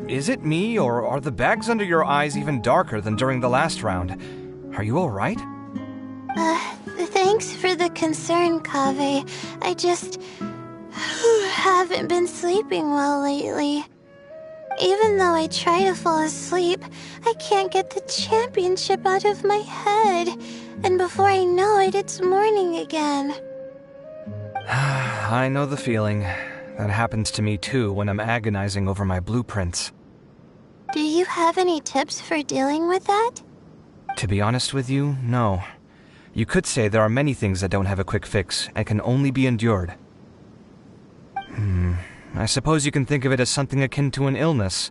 Is it me, or are the bags under your eyes even darker than during the last round? Are you alright? Thanks for the concern, Kaveh. I just haven't been sleeping well lately. Even though I try to fall asleep, I can't get the championship out of my head. And before I know it, it's morning again. I know the feeling. That happens to me too when I'm agonizing over my blueprints. Do you have any tips for dealing with that? To be honest with you, no. You could say there are many things that don't have a quick fix and can only be endured. I suppose you can think of it as something akin to an illness.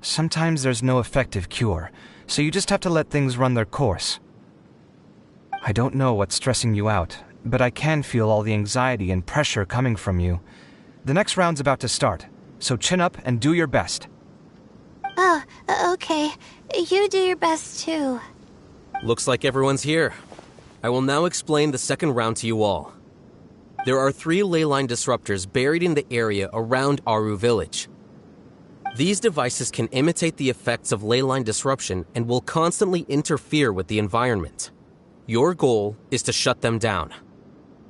Sometimes there's no effective cure, so you just have to let things run their course. I don't know what's stressing you out, but I can feel all the anxiety and pressure coming from you. The next round's about to start, so chin up and do your best. Oh, okay. You do your best too. Looks like everyone's here. I will now explain the second round to you all. There are 3 ley line disruptors buried in the area around Aru village. These devices can imitate the effects of ley line disruption and will constantly interfere with the environment. Your goal is to shut them down.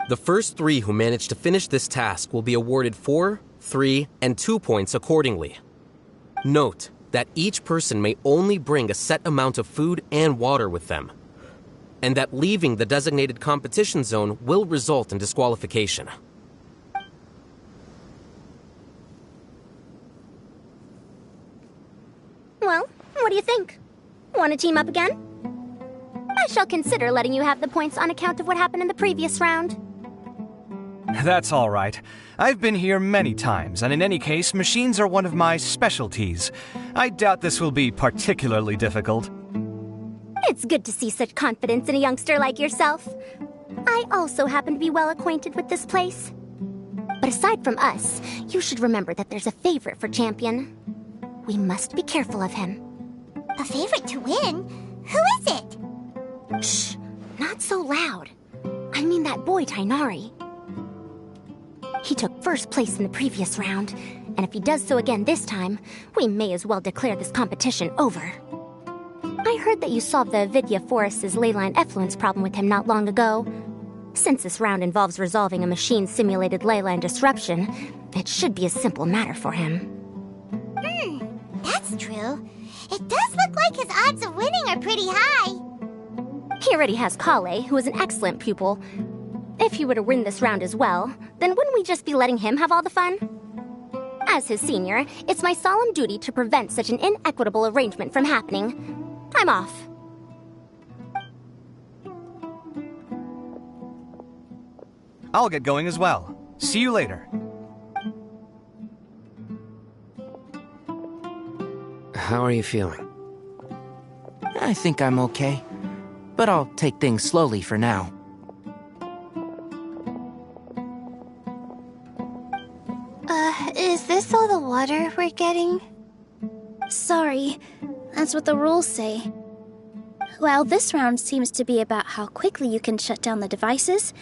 The first 3 who manage to finish this task will be awarded 4, 3, and 2 points accordingly. Note that each person may only bring a set amount of food and water with them, and that leaving the designated competition zone will result in disqualification. Well, what do you think? Want to team up again? I shall consider letting you have the points on account of what happened in the previous round. That's all right. I've been here many times, and in any case, machines are one of my specialties. I doubt this will be particularly difficult. It's good to see such confidence in a youngster like yourself. I also happen to be well acquainted with this place. But aside from us, you should remember that there's a favorite for champion. We must be careful of him. A favorite to win? Who is it? Shh, not so loud. I mean that boy Tainari. He took first place in the previous round, and if he does so again this time, we may as well declare this competition over. I heard that you solved the Avidya Forest's leyline effluence problem with him not long ago. Since this round involves resolving a machine-simulated leyline disruption, it should be a simple matter for him. That's true. It does look like his odds of winning are pretty high. He already has Kale, who is an excellent pupil. If he were to win this round as well, then wouldn't we just be letting him have all the fun? As his senior, it's my solemn duty to prevent such an inequitable arrangement from happening. I'm off. I'll get going as well. See you later. How are you feeling? I think I'm okay, but I'll take things slowly for now. Is this all the water we're getting? Sorry, that's what the rules say. While this round seems to be about how quickly you can shut down the devices,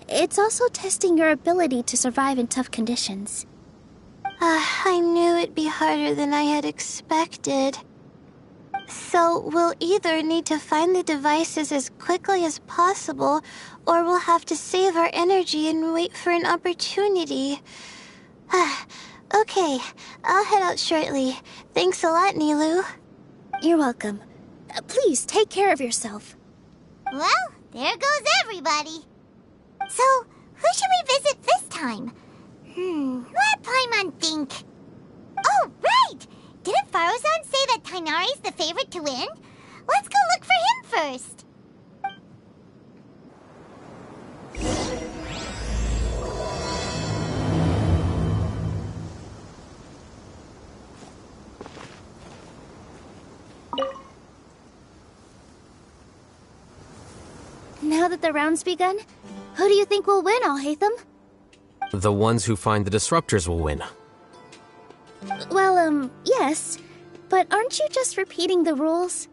it's also testing your ability to survive in tough conditions. I knew it'd be harder than I had expected. So we'll either need to find the devices as quickly as possible, or we'll have to save our energy and wait for an opportunity. Okay, I'll head out shortly. Thanks a lot, Nilu. You're welcome. Please take care of yourself. Well, there goes everybody. So, who should we visit this time? Let Paimon think. Oh, right! Didn't Farozan say that Tainari's the favorite to win? Let's go look for him first. Now that the round's begun, who do you think will win, Alhaitham? The ones who find the disruptors will win. Well, yes. But aren't you just repeating the rules?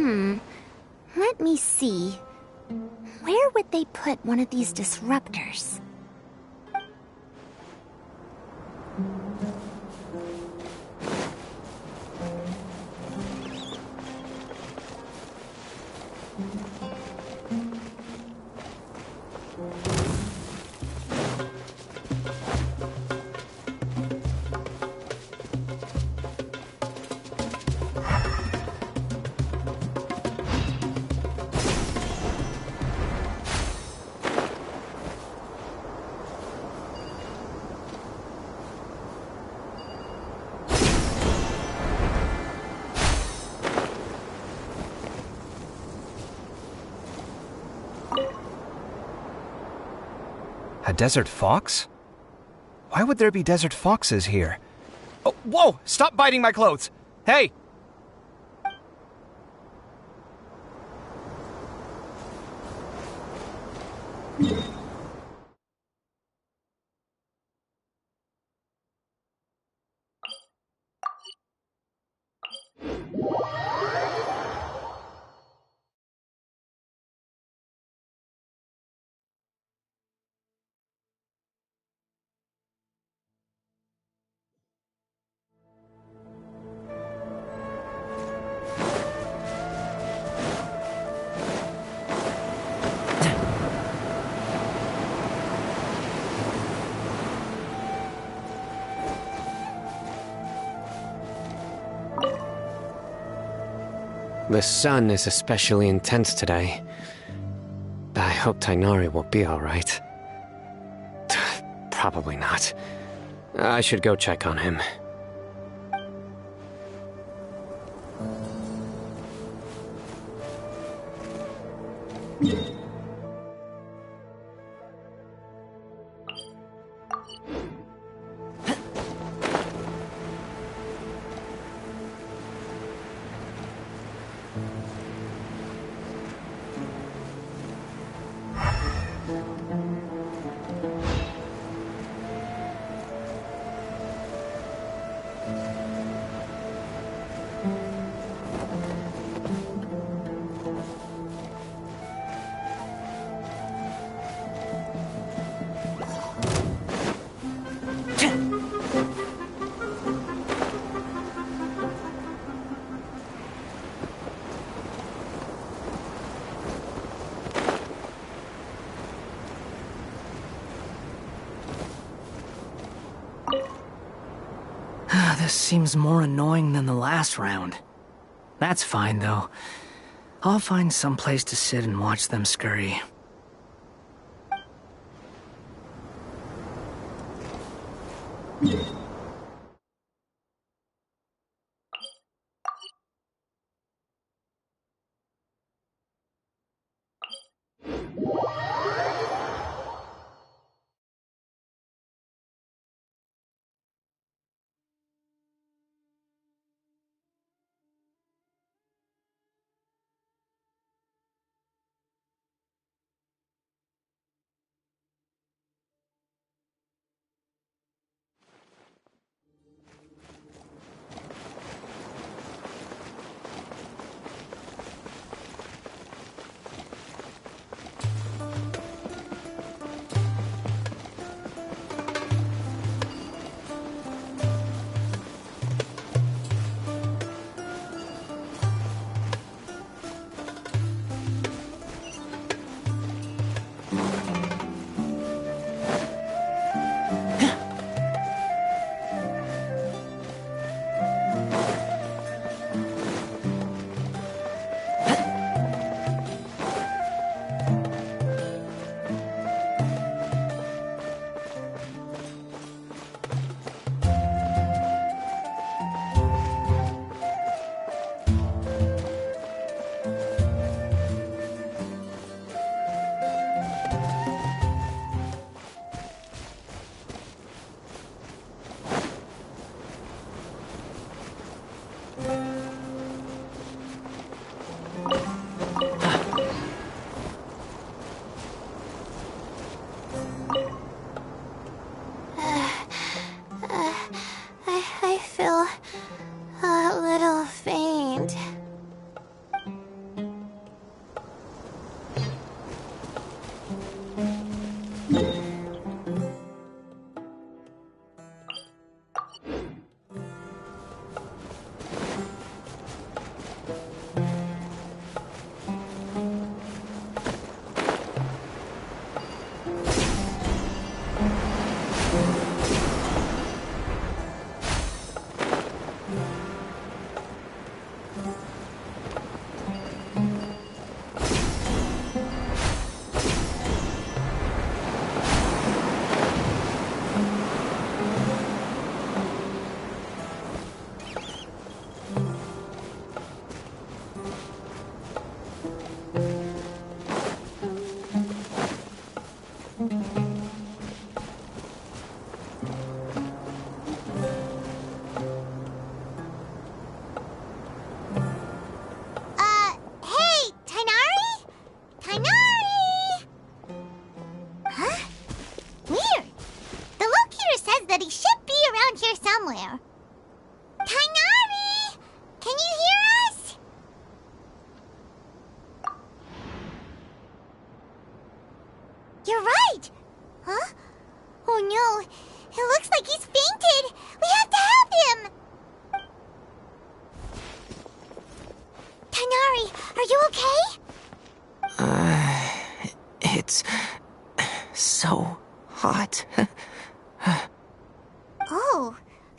Let me see. Where would they put one of these disruptors? A desert fox? Why would there be desert foxes here? Oh, whoa! Stop biting my clothes! Hey! The sun is especially intense today. I hope Tainari will be alright. Probably not. I should go check on him. This seems more annoying than the last round. That's fine, though. I'll find some place to sit and watch them scurry.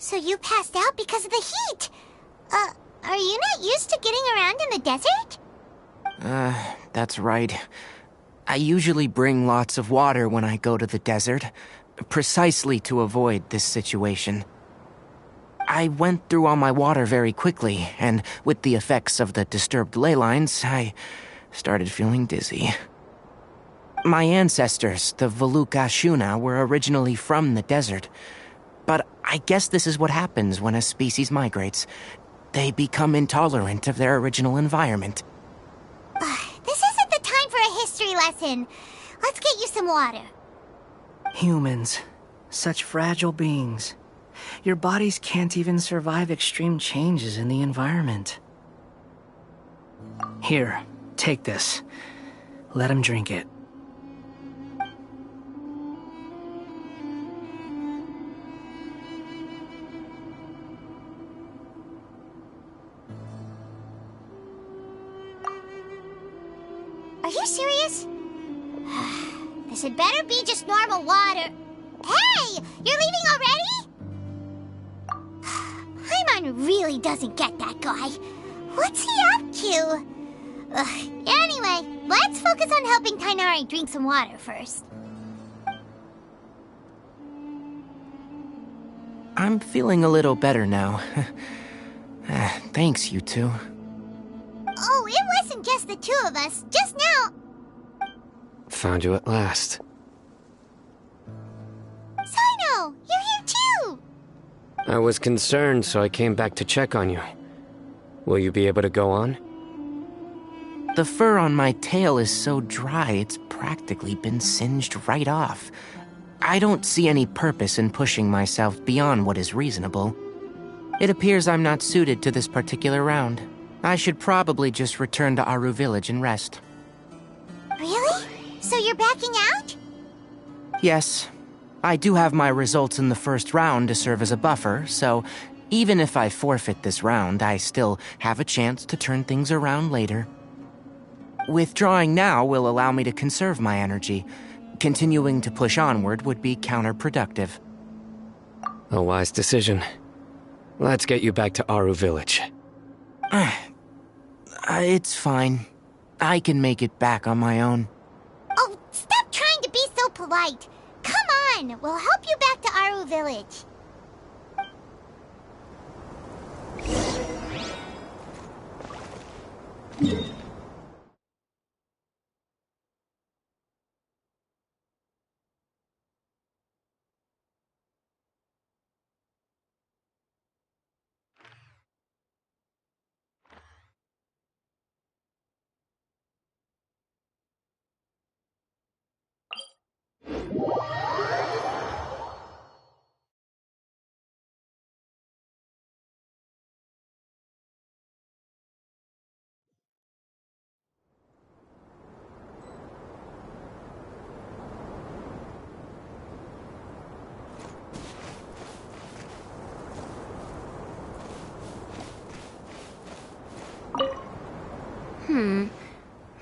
So you passed out because of the heat. Are you not used to getting around in the desert? That's right. I usually bring lots of water when I go to the desert, precisely to avoid this situation. I went through all my water very quickly, and with the effects of the disturbed ley lines, I started feeling dizzy. My ancestors, the Valukashuna, were originally from the desert. But I guess this is what happens when a species migrates. They become intolerant of their original environment. This isn't the time for a history lesson. Let's get you some water. Humans. Such fragile beings. Your bodies can't even survive extreme changes in the environment. Here, take this. Let him drink it. Are you serious? This had better be just normal water. Hey! You're leaving already? Paimon really doesn't get that guy. What's he up to? Anyway, let's focus on helping Tighnari drink some water first. I'm feeling a little better now. Thanks, you two. Oh, it wasn't just the two of us. Just now. Found you at last. Sino, you're here too. I was concerned, so I came back to check on you. Will you be able to go on? The fur on my tail is so dry, it's practically been singed right off. I don't see any purpose in pushing myself beyond what is reasonable. It appears I'm not suited to this particular round. I should probably just return to Aru Village and rest. Really? So you're backing out? Yes. I do have my results in the first round to serve as a buffer, so even if I forfeit this round, I still have a chance to turn things around later. Withdrawing now will allow me to conserve my energy. Continuing to push onward would be counterproductive. A wise decision. Let's get you back to Aru Village. It's fine. I can make it back on my own. Oh, stop trying to be so polite. Come on, we'll help you back to Aru Village.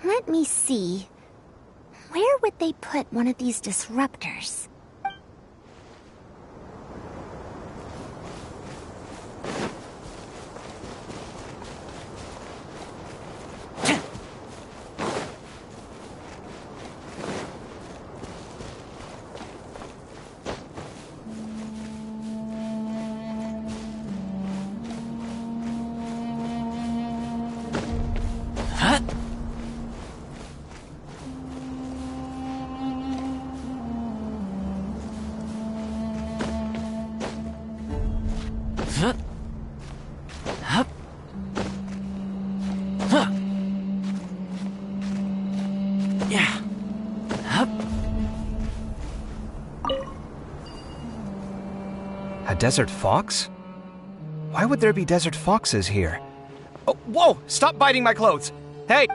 Let me see. Where would they put one of these disruptors? A desert fox? Why would there be desert foxes here? Oh, whoa! Stop biting my clothes! Hey!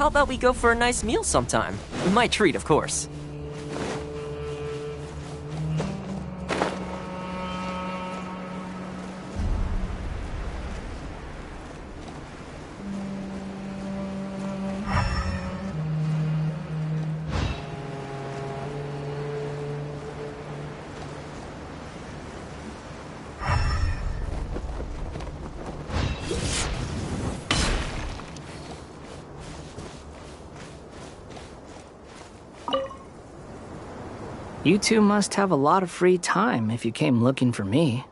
how about we go for a nice meal sometime? My treat, of course. You two must have a lot of free time if you came looking for me.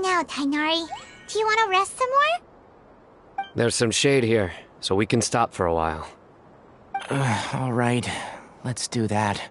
Now, Tainari. Do you want to rest some more? There's some shade here, so we can stop for a while. All right, let's do that.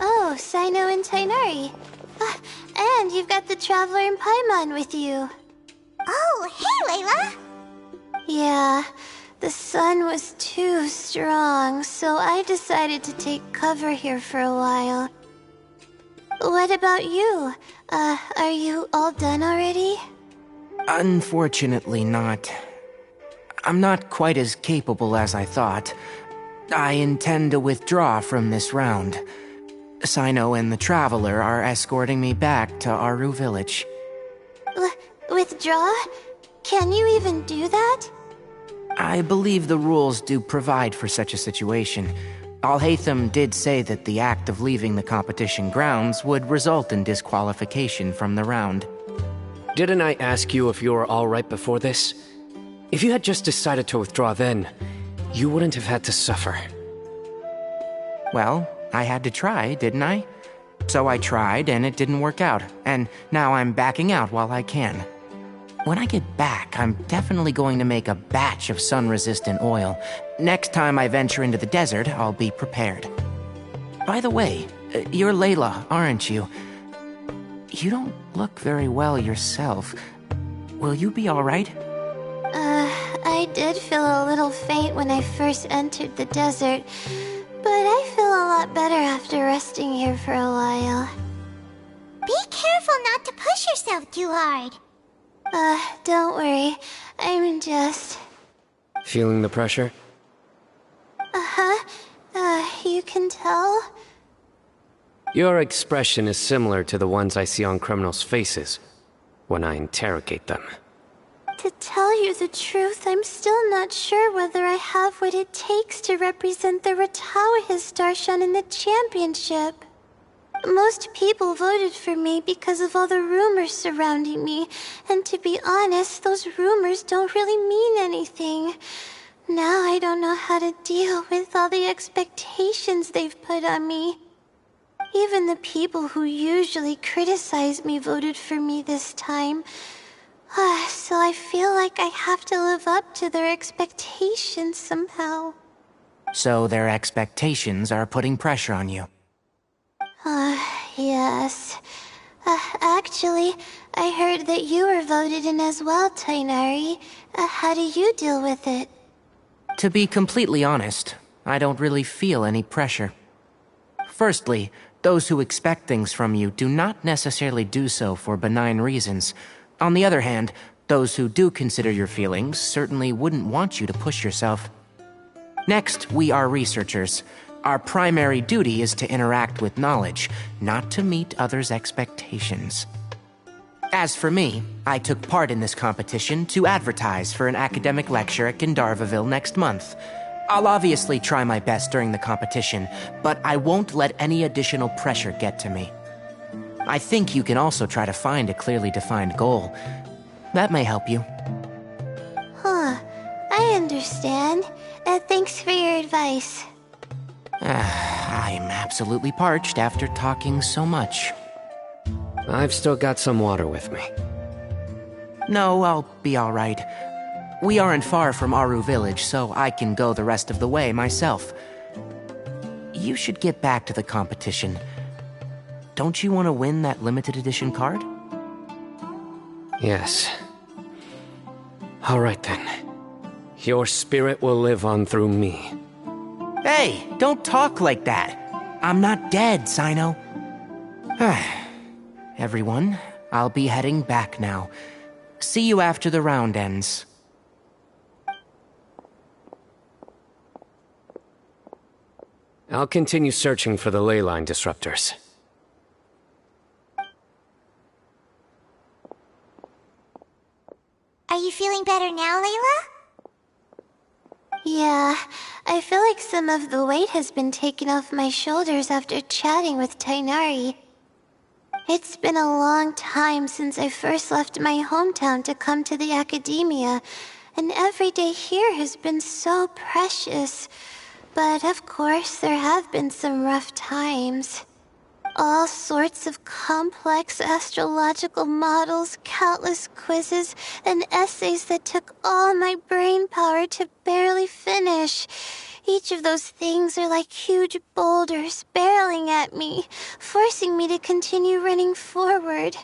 Oh, Cyno and Tainari. And you've got the Traveler and Paimon with you. Oh, hey, Layla! Yeah, the sun was too strong, so I decided to take cover here for a while. What about you? Are you all done already? Unfortunately not. I'm not quite as capable as I thought. I intend to withdraw from this round. Cyno and the Traveler are escorting me back to Aru Village. Withdraw? Can you even do that? I believe the rules do provide for such a situation. Alhaitham did say that the act of leaving the competition grounds would result in disqualification from the round. Didn't I ask you if you were all right before this? If you had just decided to withdraw then, you wouldn't have had to suffer. Well, I had to try, didn't I? So I tried, and it didn't work out, and now I'm backing out while I can. When I get back, I'm definitely going to make a batch of sun-resistant oil. Next time I venture into the desert, I'll be prepared. By the way, you're Layla, aren't you? You don't look very well yourself. Will you be all right? I did feel a little faint when I first entered the desert, but I feel a lot better after resting here for a while. Be careful not to push yourself too hard. Don't worry. I'm just... Feeling the pressure? You can tell? Your expression is similar to the ones I see on criminals' faces when I interrogate them. To tell you the truth, I'm still not sure whether I have what it takes to represent the Ratawa Darshan in the championship. Most people voted for me because of all the rumors surrounding me, and to be honest, those rumors don't really mean anything. Now I don't know how to deal with all the expectations they've put on me. Even the people who usually criticize me voted for me this time. So I feel like I have to live up to their expectations somehow. So their expectations are putting pressure on you. Yes. Actually, I heard that you were voted in as well, Tainari. How do you deal with it? To be completely honest, I don't really feel any pressure. Firstly, those who expect things from you do not necessarily do so for benign reasons. On the other hand, those who do consider your feelings certainly wouldn't want you to push yourself. Next, we are researchers. Our primary duty is to interact with knowledge, not to meet others' expectations. As for me, I took part in this competition to advertise for an academic lecture at Gandharvaville next month. I'll obviously try my best during the competition, but I won't let any additional pressure get to me. I think you can also try to find a clearly defined goal. That may help you. Huh. I understand. Thanks for your advice. I'm absolutely parched after talking so much. I've still got some water with me. No, I'll be all right. We aren't far from Aru Village, so I can go the rest of the way myself. You should get back to the competition. Don't you want to win that limited edition card? Yes. All right then. Your spirit will live on through me. Hey, don't talk like that. I'm not dead, Sino. Everyone, I'll be heading back now. See you after the round ends. I'll continue searching for the leyline disruptors. Are you feeling better now, Layla? Yeah, I feel like some of the weight has been taken off my shoulders after chatting with Tighnari. It's been a long time since I first left my hometown to come to the academia, and every day here has been so precious. But of course, there have been some rough times. All sorts of complex astrological models, countless quizzes, and essays that took all my brain power to barely finish. Each of those things are like huge boulders barreling at me, forcing me to continue running forward.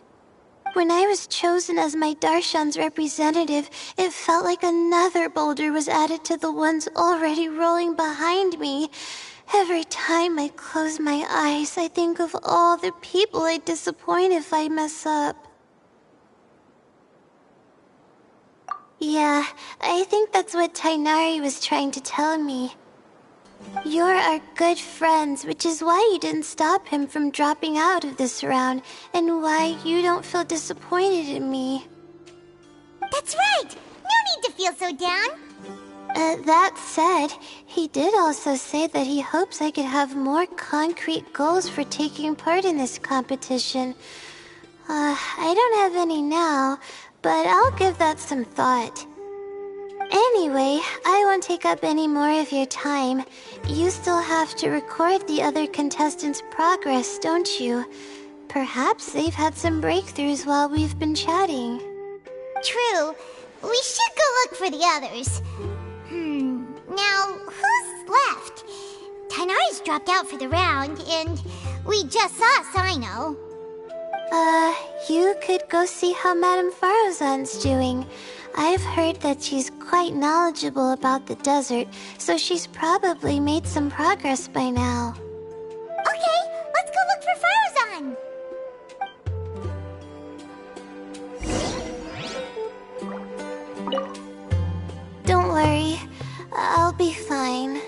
When I was chosen as my Darshan's representative, it felt like another boulder was added to the ones already rolling behind me. Every time I close my eyes, I think of all the people I'd disappoint if I mess up. Yeah, I think that's what Tighnari was trying to tell me. You're our good friends, which is why you didn't stop him from dropping out of this round, and why you don't feel disappointed in me. That's right! No need to feel so down! That said, he did also say that he hopes I could have more concrete goals for taking part in this competition. I don't have any now, but I'll give that some thought. Anyway, I won't take up any more of your time. You still have to record the other contestants' progress, don't you? Perhaps they've had some breakthroughs while we've been chatting. True. We should go look for the others. Now, who's left? Tighnari's dropped out for the round, and we just saw Sino. You could go see how Madame Farozan's doing. I've heard that she's quite knowledgeable about the desert, so she's probably made some progress by now. Okay, let's go look for Farozan! Don't worry, I'll be fine.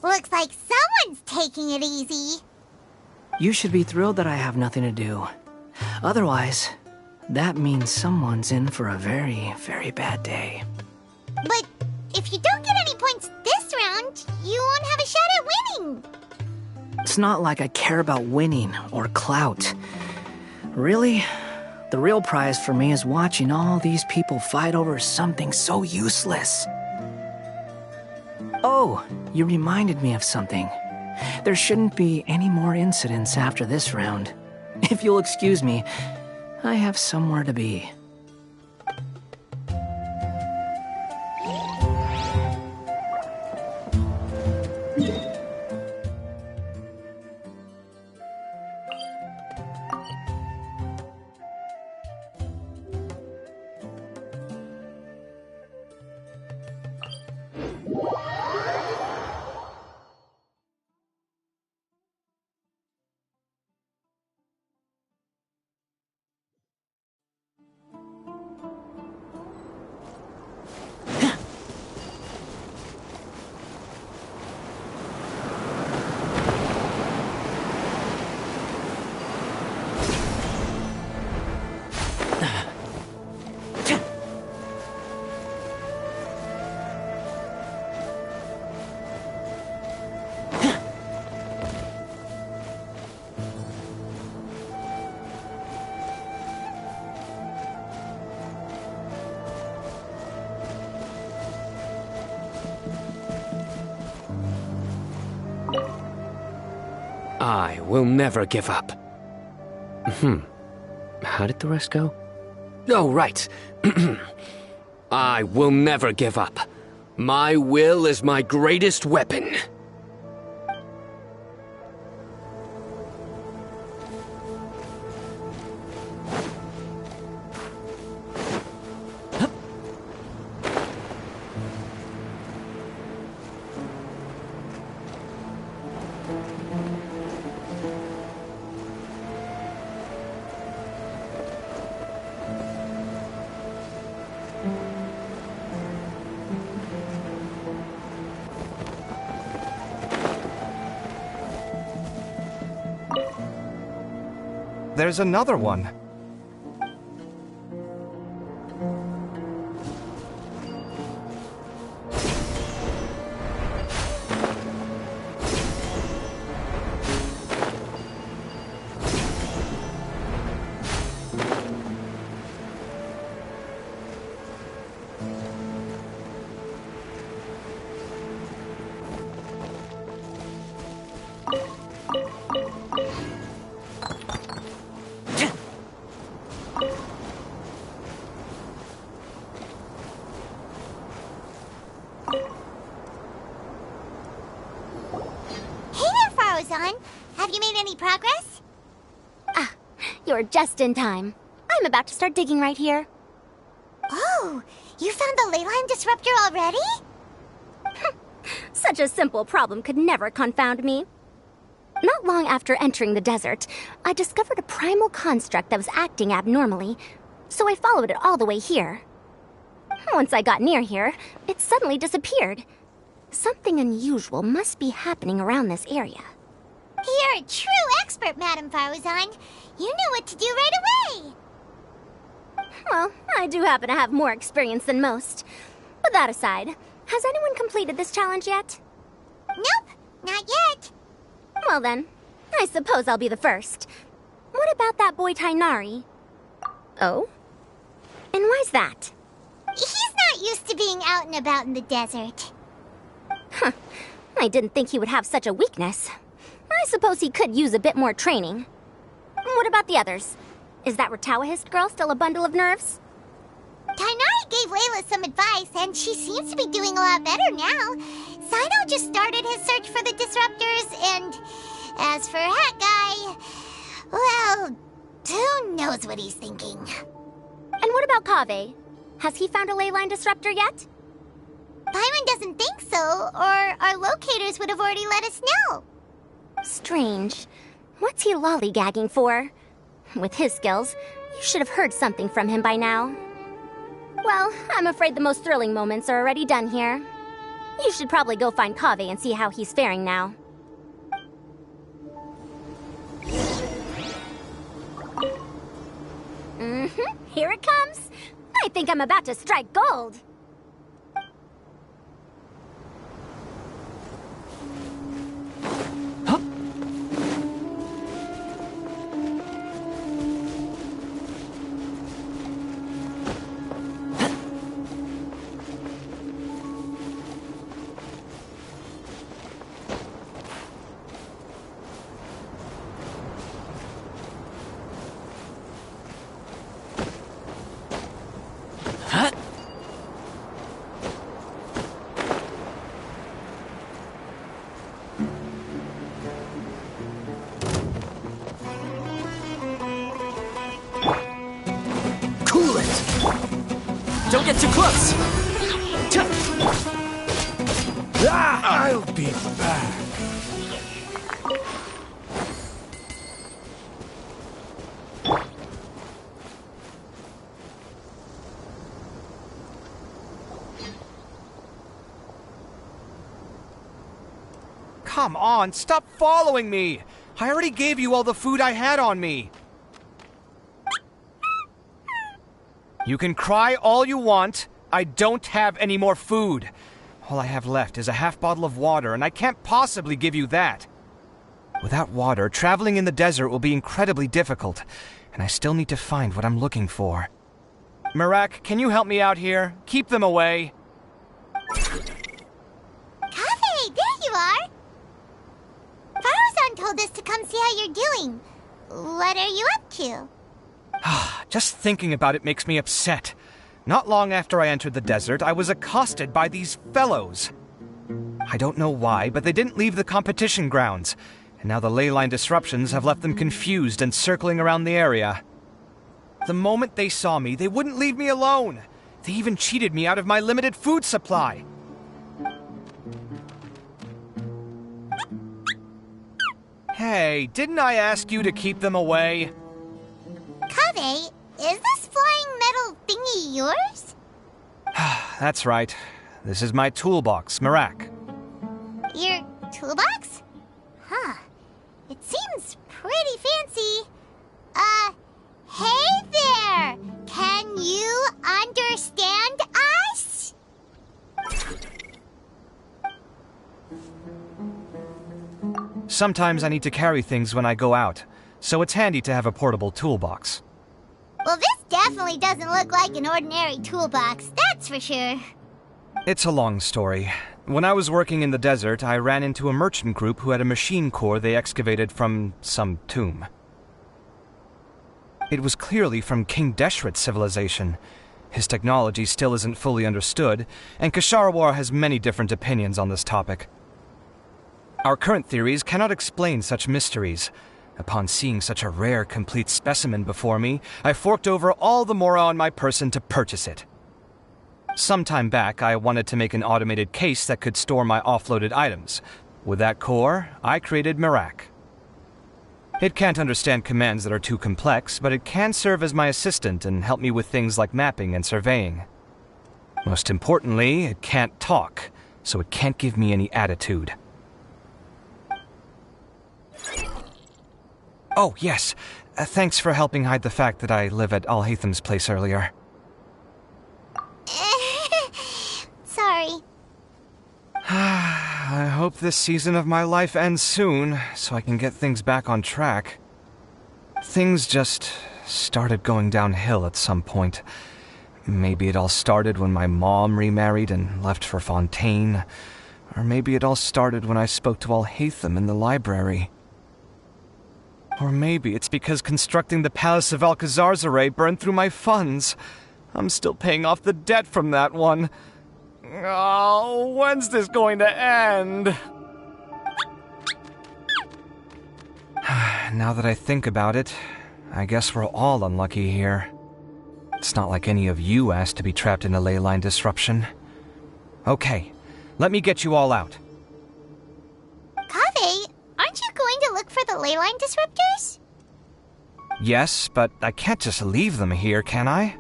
Looks like someone's taking it easy. You should be thrilled that I have nothing to do. Otherwise, that means someone's in for a very, very bad day. But if you don't get any points this round, you won't have a shot at winning. It's not like I care about winning or clout. Really, the real prize for me is watching all these people fight over something so useless. Oh, you reminded me of something. There shouldn't be any more incidents after this round. If you'll excuse me, I have somewhere to be. I will never give up. How did the rest go? Oh, right. I will never give up. My will is my greatest weapon. There's another one. Have you made any progress? Ah, you're just in time. I'm about to start digging right here. Oh, you found the ley line disruptor already? Such a simple problem could never confound me. Not long after entering the desert, I discovered a primal construct that was acting abnormally, so I followed it all the way here. Once I got near here, it suddenly disappeared. Something unusual must be happening around this area. You're a true expert, Madame Faruzan. You knew what to do right away. Well, I do happen to have more experience than most. But that aside, has anyone completed this challenge yet? Nope, not yet. Well then, I suppose I'll be the first. What about that boy Tainari? Oh? And why's that? He's not used to being out and about in the desert. Huh. I didn't think he would have such a weakness. I suppose he could use a bit more training. What about the others? Is that Ratawahist girl still a bundle of nerves? Tainari gave Layla some advice, and she seems to be doing a lot better now. Sino just started his search for the disruptors, and as for Hat Guy, well, who knows what he's thinking. And what about Kaveh? Has he found a ley line disruptor yet? Paimon doesn't think so, or our locators would have already let us know. Strange. What's he lollygagging for? With his skills, you should have heard something from him by now. Well, I'm afraid the most thrilling moments are already done here. You should probably go find Kaveh and see how he's faring now. Here it comes. I think I'm about to strike gold. Don't get too close! I'll be back. Come on, stop following me! I already gave you all the food I had on me. You can cry all you want. I don't have any more food. All I have left is a half bottle of water, and I can't possibly give you that. Without water, traveling in the desert will be incredibly difficult, and I still need to find what I'm looking for. Mirak, can you help me out here? Keep them away. Kaveh, there you are! Faruzan told told us to come see how you're doing. What are you up to? Just thinking about it makes me upset. Not long after I entered the desert, I was accosted by these fellows. I don't know why, but they didn't leave the competition grounds, and now the ley line disruptions have left them confused and circling around the area. The moment they saw me, they wouldn't leave me alone. They even cheated me out of my limited food supply. Hey, didn't I ask you to keep them away? Kaveh, is this flying metal thingy yours? That's right. This is my toolbox, Marak. Your toolbox? Huh. It seems pretty fancy. Hey there! Can you understand us? Sometimes I need to carry things when I go out, so it's handy to have a portable toolbox. Well, this definitely doesn't look like an ordinary toolbox, that's for sure. It's a long story. When I was working in the desert, I ran into a merchant group who had a machine core they excavated from some tomb. It was clearly from King Deshret's civilization. His technology still isn't fully understood, and Kasharawar has many different opinions on this topic. Our current theories cannot explain such mysteries. Upon seeing such a rare, complete specimen before me, I forked over all the mora on my person to purchase it. Some time back, I wanted to make an automated case that could store my offloaded items. With that core, I created Marak. It can't understand commands that are too complex, but it can serve as my assistant and help me with things like mapping and surveying. Most importantly, it can't talk, so it can't give me any attitude. Oh, yes. Thanks for helping hide the fact that I live at Al-Haytham's place earlier. Sorry. I hope this season of my life ends soon, so I can get things back on track. Things just started going downhill at some point. Maybe it all started when my mom remarried and left for Fontaine. Or maybe it all started when I spoke to Al-Haytham in the library. Or maybe it's because constructing the Palace of Alcazar's burned through my funds. I'm still paying off the debt from that one. Oh, when's this going to end? Now that I think about it, I guess we're all unlucky here. It's not like any of you asked to be trapped in a ley line disruption. Okay, let me get you all out. Kaveh, aren't you going to look for the ley line disruptors? Yes, but I can't just leave them here, can I?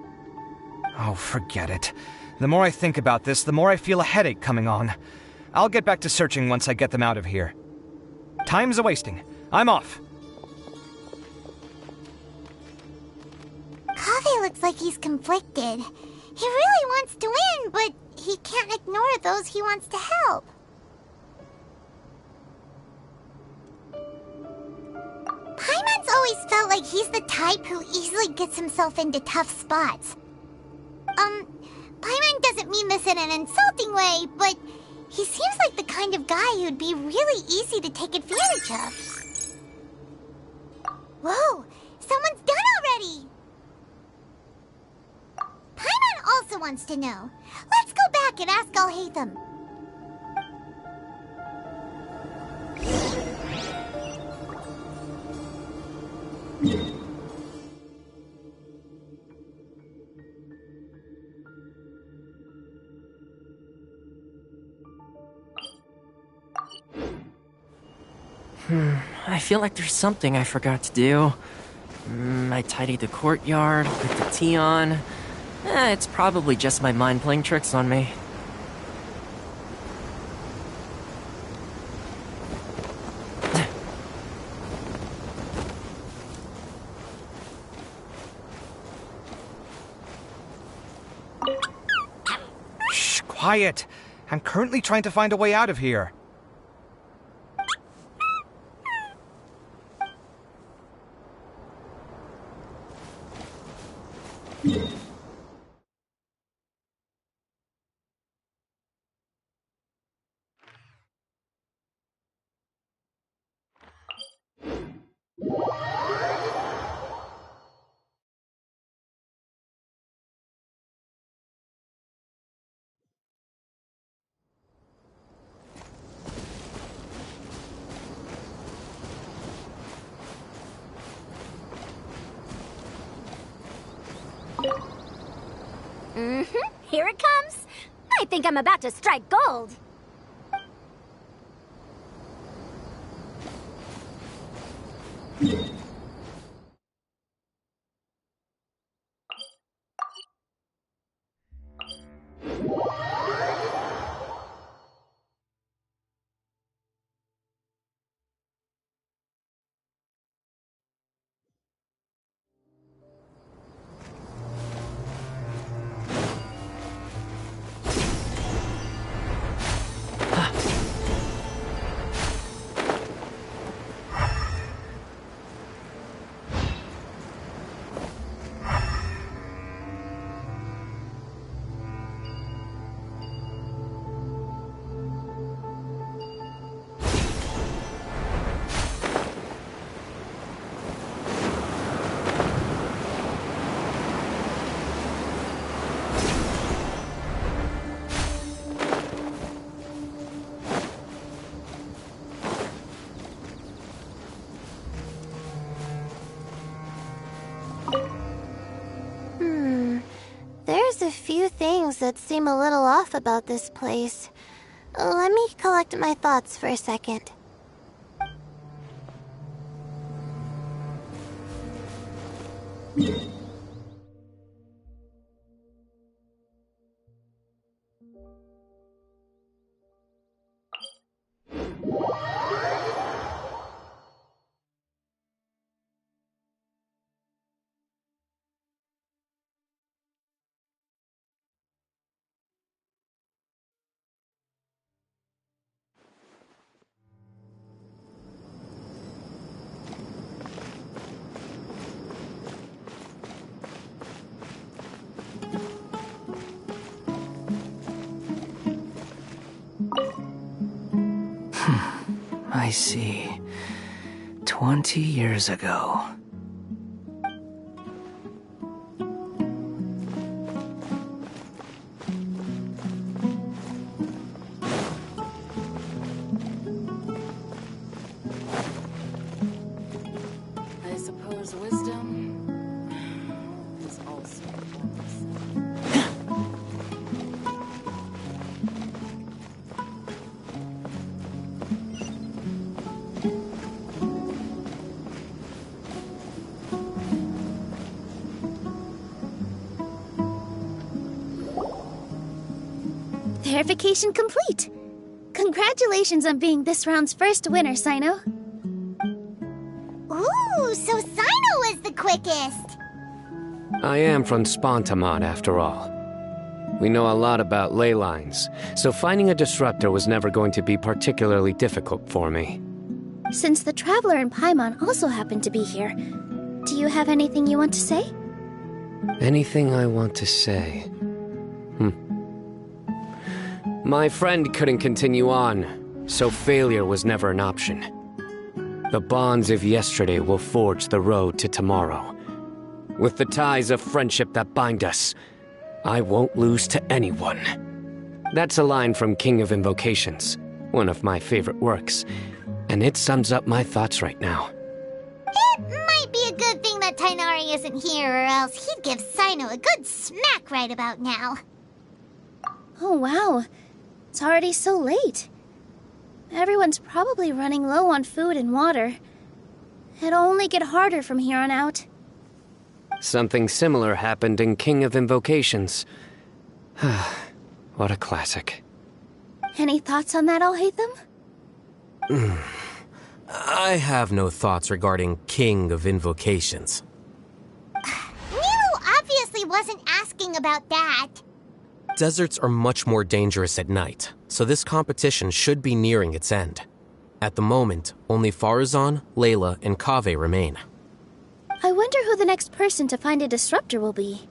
Oh, forget it. The more I think about this, the more I feel a headache coming on. I'll get back to searching once I get them out of here. Time's a-wasting. I'm off. Kaveh looks like he's conflicted. He really wants to win, but he can't ignore those he wants to help. Paimon's always felt like he's the type who easily gets himself into tough spots. Paimon doesn't mean this in an insulting way, but he seems like the kind of guy who'd be really easy to take advantage of. Whoa! Someone's done already! Paimon also wants to know. Let's go back and ask Al-Haytham. I feel like there's something I forgot to do. I tidied the courtyard, put the tea on. It's probably just my mind playing tricks on me. Shh, quiet. I'm currently trying to find a way out of here. Here it comes. I think I'm about to strike gold. There's a few things that seem a little off about this place. Let me collect my thoughts for a second. I see. 20 years ago. I suppose wisdom is also formless. Verification complete. Congratulations on being this round's first winner, Sino. Ooh, so Sino was the quickest. I am from Spontamod, after all. We know a lot about ley lines, so finding a disruptor was never going to be particularly difficult for me. Since the Traveler and Paimon also happen to be here, do you have anything you want to say? Anything I want to say? My friend couldn't continue on, so failure was never an option. The bonds of yesterday will forge the road to tomorrow. With the ties of friendship that bind us, I won't lose to anyone. That's a line from King of Invocations, one of my favorite works, and it sums up my thoughts right now. It might be a good thing that Tighnari isn't here, or else he'd give Sino a good smack right about now. Oh, wow. It's already so late. Everyone's probably running low on food and water. It'll only get harder from here on out. Something similar happened in King of Invocations. What a classic. Any thoughts on that, Alhaitham? I have no thoughts regarding King of Invocations. Nero obviously wasn't asking about that. Deserts are much more dangerous at night, so this competition should be nearing its end. At the moment, only Farazan, Layla, and Kaveh remain. I wonder who the next person to find a disruptor will be.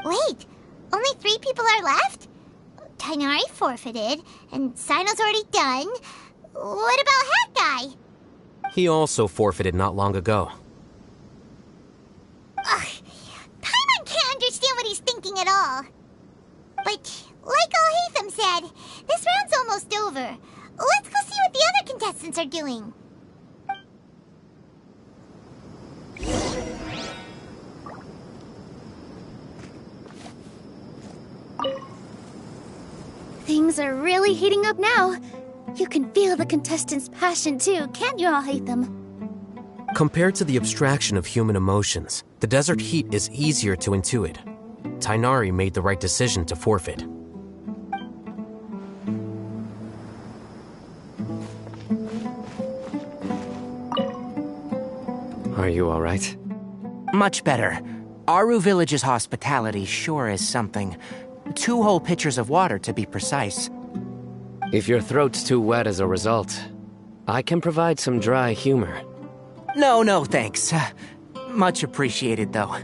Wait, only 3 people are left? Tighnari forfeited, and Sino's already done. What about Hat Guy? He also forfeited not long ago. Ugh, Paimon can't understand what he's thinking at all. But, like Alhaitham said, this round's almost over. Let's go see what the other contestants are doing. Things are really heating up now. You can feel the contestants' passion too, can't you, Al-Haytham? Compared to the abstraction of human emotions, the desert heat is easier to intuit. Tainari made the right decision to forfeit. Are you all right? Much better. Aru Village's hospitality sure is something. 2 whole pitchers of water, to be precise. If your throat's too wet as a result, I can provide some dry humor. No, thanks. Much appreciated, though.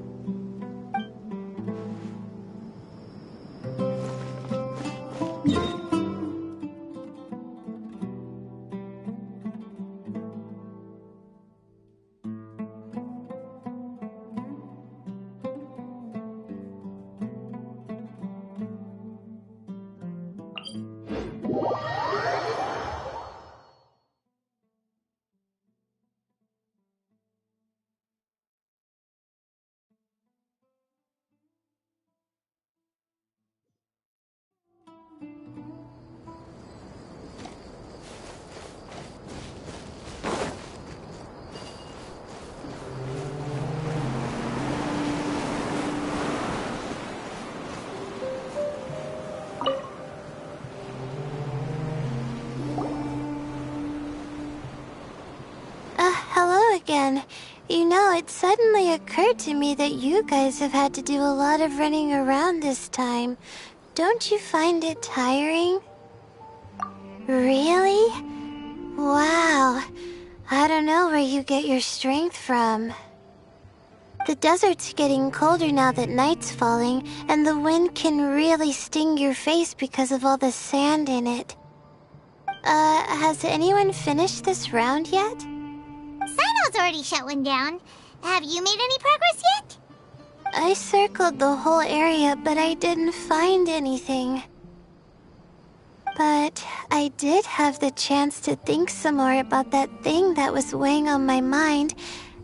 Hello again. You know, it suddenly occurred to me that you guys have had to do a lot of running around this time. Don't you find it tiring? Really? Wow. I don't know where you get your strength from. The desert's getting colder now that night's falling, and the wind can really sting your face because of all the sand in it. Has anyone finished this round yet? Sino's already shut one down. Have you made any progress yet? I circled the whole area, but I didn't find anything. But I did have the chance to think some more about that thing that was weighing on my mind,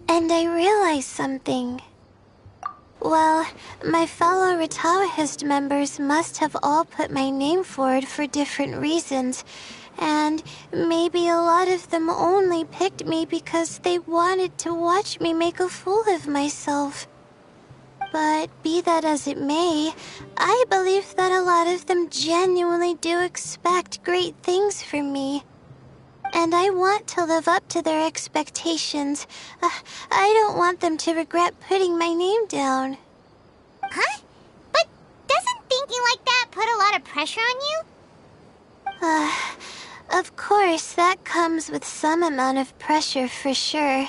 and I realized something. Well, my fellow Retawahist members must have all put my name forward for different reasons, and maybe a lot of them only picked me because they wanted to watch me make a fool of myself. But be that as it may, I believe that a lot of them genuinely do expect great things from me. And I want to live up to their expectations. I don't want them to regret putting my name down. Huh? But doesn't thinking like that put a lot of pressure on you? Of course, that comes with some amount of pressure for sure.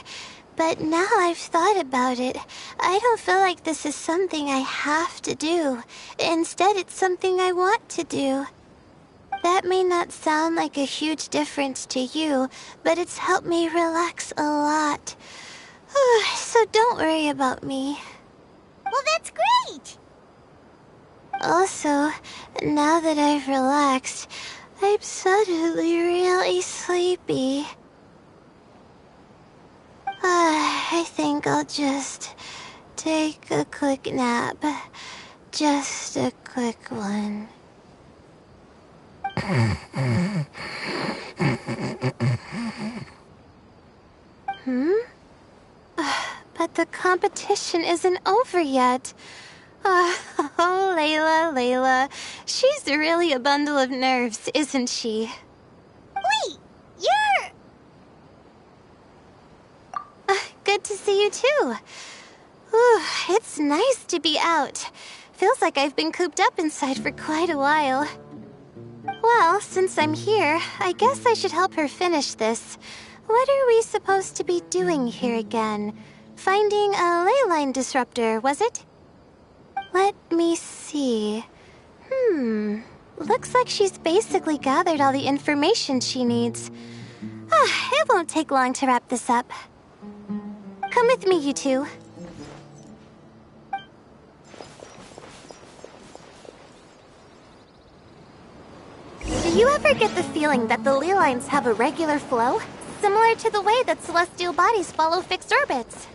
But now I've thought about it, I don't feel like this is something I have to do. Instead, it's something I want to do. That may not sound like a huge difference to you, but it's helped me relax a lot. So don't worry about me. Well, that's great! Also, now that I've relaxed, I'm suddenly really sleepy. I think I'll just take a quick nap. Just a quick one. But the competition isn't over yet. Oh, Layla. She's really a bundle of nerves, isn't she? Wait, you're... Good to see you too. It's nice to be out. Feels like I've been cooped up inside for quite a while. Well, since I'm here, I guess I should help her finish this. What are we supposed to be doing here again? Finding a ley line disruptor, was it? Let me see. Looks like she's basically gathered all the information she needs. It won't take long to wrap this up. Come with me, you two. Do you ever get the feeling that the ley lines have a regular flow? Similar to the way that celestial bodies follow fixed orbits?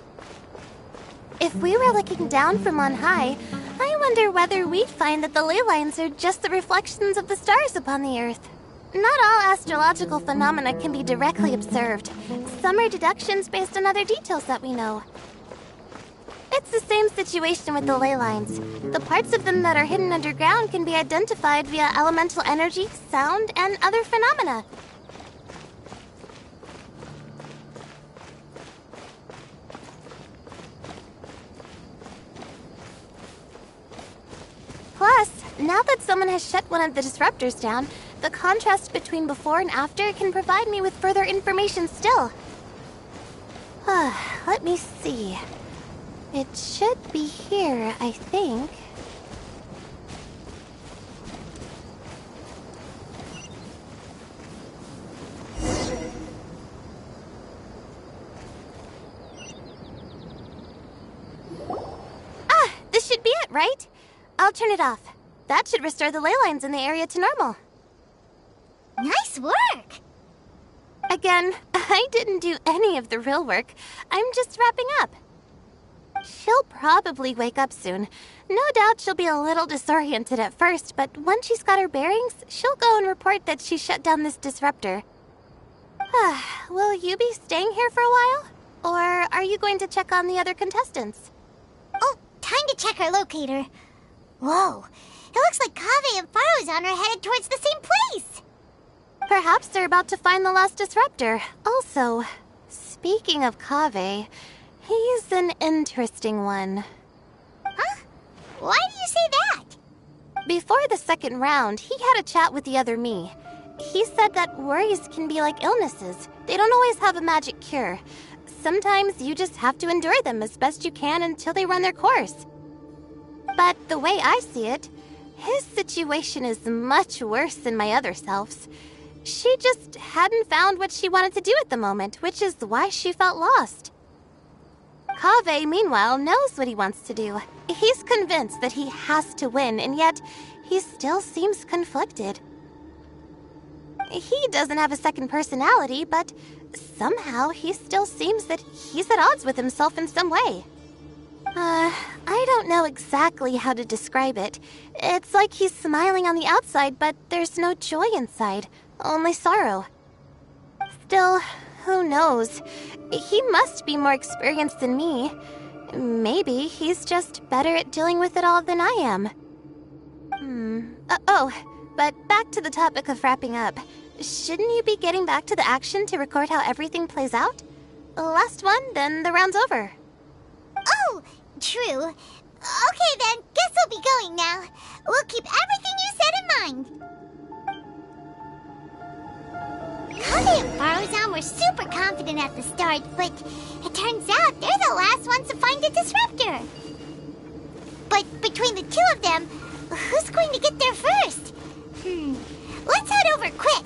If we were looking down from on high, I wonder whether we'd find that the ley lines are just the reflections of the stars upon the Earth. Not all astrological phenomena can be directly observed. Some are deductions based on other details that we know. It's the same situation with the ley lines. The parts of them that are hidden underground can be identified via elemental energy, sound, and other phenomena. Plus, now that someone has shut one of the disruptors down, the contrast between before and after can provide me with further information still. Let me see. It should be here, I think. This should be it, right? I'll turn it off. That should restore the ley lines in the area to normal. Nice work! Again, I didn't do any of the real work. I'm just wrapping up. She'll probably wake up soon. No doubt she'll be a little disoriented at first, but once she's got her bearings, she'll go and report that she shut down this disruptor. Will you be staying here for a while? Or are you going to check on the other contestants? Oh, time to check our locator. Whoa, it looks like Kaveh and Faruzan are headed towards the same place. Perhaps they're about to find the last disruptor. Also, speaking of Kaveh, he's an interesting one. Huh? Why do you say that? Before the second round, he had a chat with the other me. He said that worries can be like illnesses. They don't always have a magic cure. Sometimes you just have to endure them as best you can until they run their course. But the way I see it, his situation is much worse than my other self's. She just hadn't found what she wanted to do at the moment, which is why she felt lost. Kaveh, meanwhile, knows what he wants to do. He's convinced that he has to win, and yet he still seems conflicted. He doesn't have a second personality, but somehow he still seems that he's at odds with himself in some way. I don't know exactly how to describe it. It's like he's smiling on the outside, but there's no joy inside, only sorrow. Still, who knows? He must be more experienced than me. Maybe he's just better at dealing with it all than I am. But back to the topic of wrapping up. Shouldn't you be getting back to the action to record how everything plays out? Last one, then the round's over. Oh, true. Okay then, guess we'll be going now. We'll keep everything you said in mind. Kaveh and Faruzan were super confident at the start, but it turns out they're the last ones to find the disruptor. But between the two of them, who's going to get there first? Let's head over quick.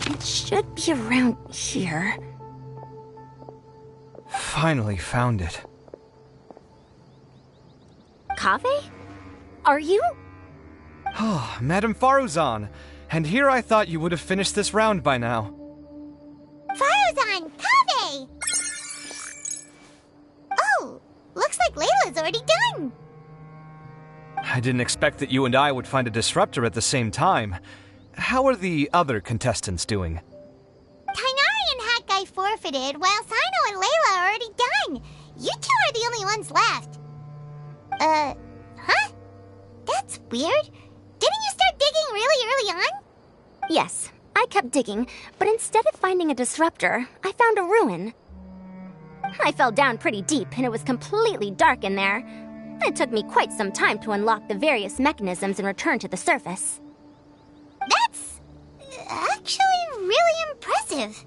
It should be around here. Finally found it. Kaveh? Are you? Oh, Madame Faruzan. And here I thought you would have finished this round by now. Faruzan, Kaveh! Oh, looks like Layla's already done. I didn't expect that you and I would find a disruptor at the same time. How are the other contestants doing? Tainari and Hat Guy forfeited, while Sino and Layla are already done. You two are the only ones left. Huh? That's weird. Didn't you start digging really early on? Yes, I kept digging, but instead of finding a disruptor, I found a ruin. I fell down pretty deep, and it was completely dark in there. It took me quite some time to unlock the various mechanisms and return to the surface. That's actually really impressive.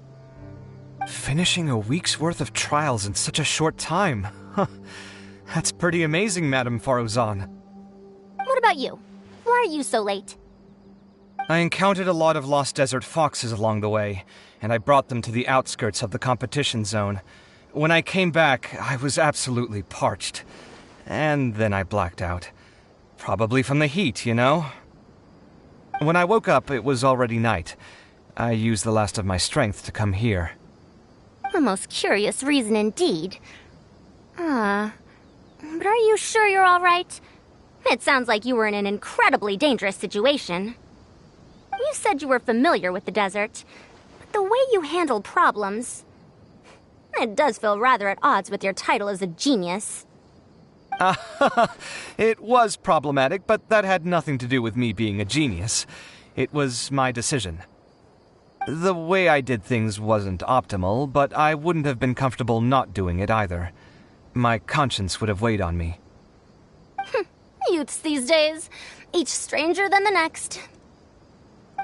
Finishing a week's worth of trials in such a short time. That's pretty amazing, Madame Faruzan. What about you? Why are you so late? I encountered a lot of lost desert foxes along the way, and I brought them to the outskirts of the competition zone. When I came back, I was absolutely parched. And then I blacked out. Probably from the heat, you know? When I woke up, it was already night. I used the last of my strength to come here. A most curious reason indeed. But are you sure you're all right? It sounds like you were in an incredibly dangerous situation. You said you were familiar with the desert, but the way you handle problems... It does feel rather at odds with your title as a genius. It was problematic, but that had nothing to do with me being a genius. It was my decision. The way I did things wasn't optimal, but I wouldn't have been comfortable not doing it either. My conscience would have weighed on me. Youths these days, each stranger than the next.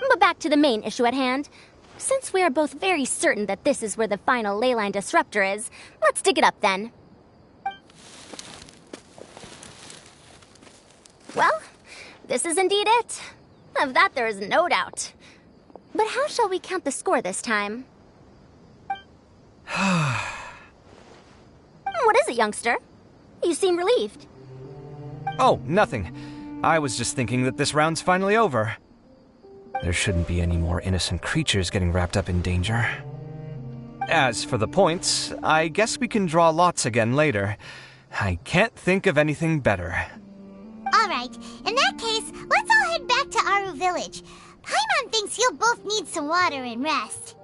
But back to the main issue at hand. Since we are both very certain that this is where the final leyline disruptor is, let's dig it up then. Well, this is indeed it. Of that there is no doubt. But how shall we count the score this time? What is it, youngster? You seem relieved. Oh, nothing. I was just thinking that this round's finally over. There shouldn't be any more innocent creatures getting wrapped up in danger. As for the points, I guess we can draw lots again later. I can't think of anything better. Alright, in that case, let's all head back to Aru Village. Paimon thinks you'll both need some water and rest.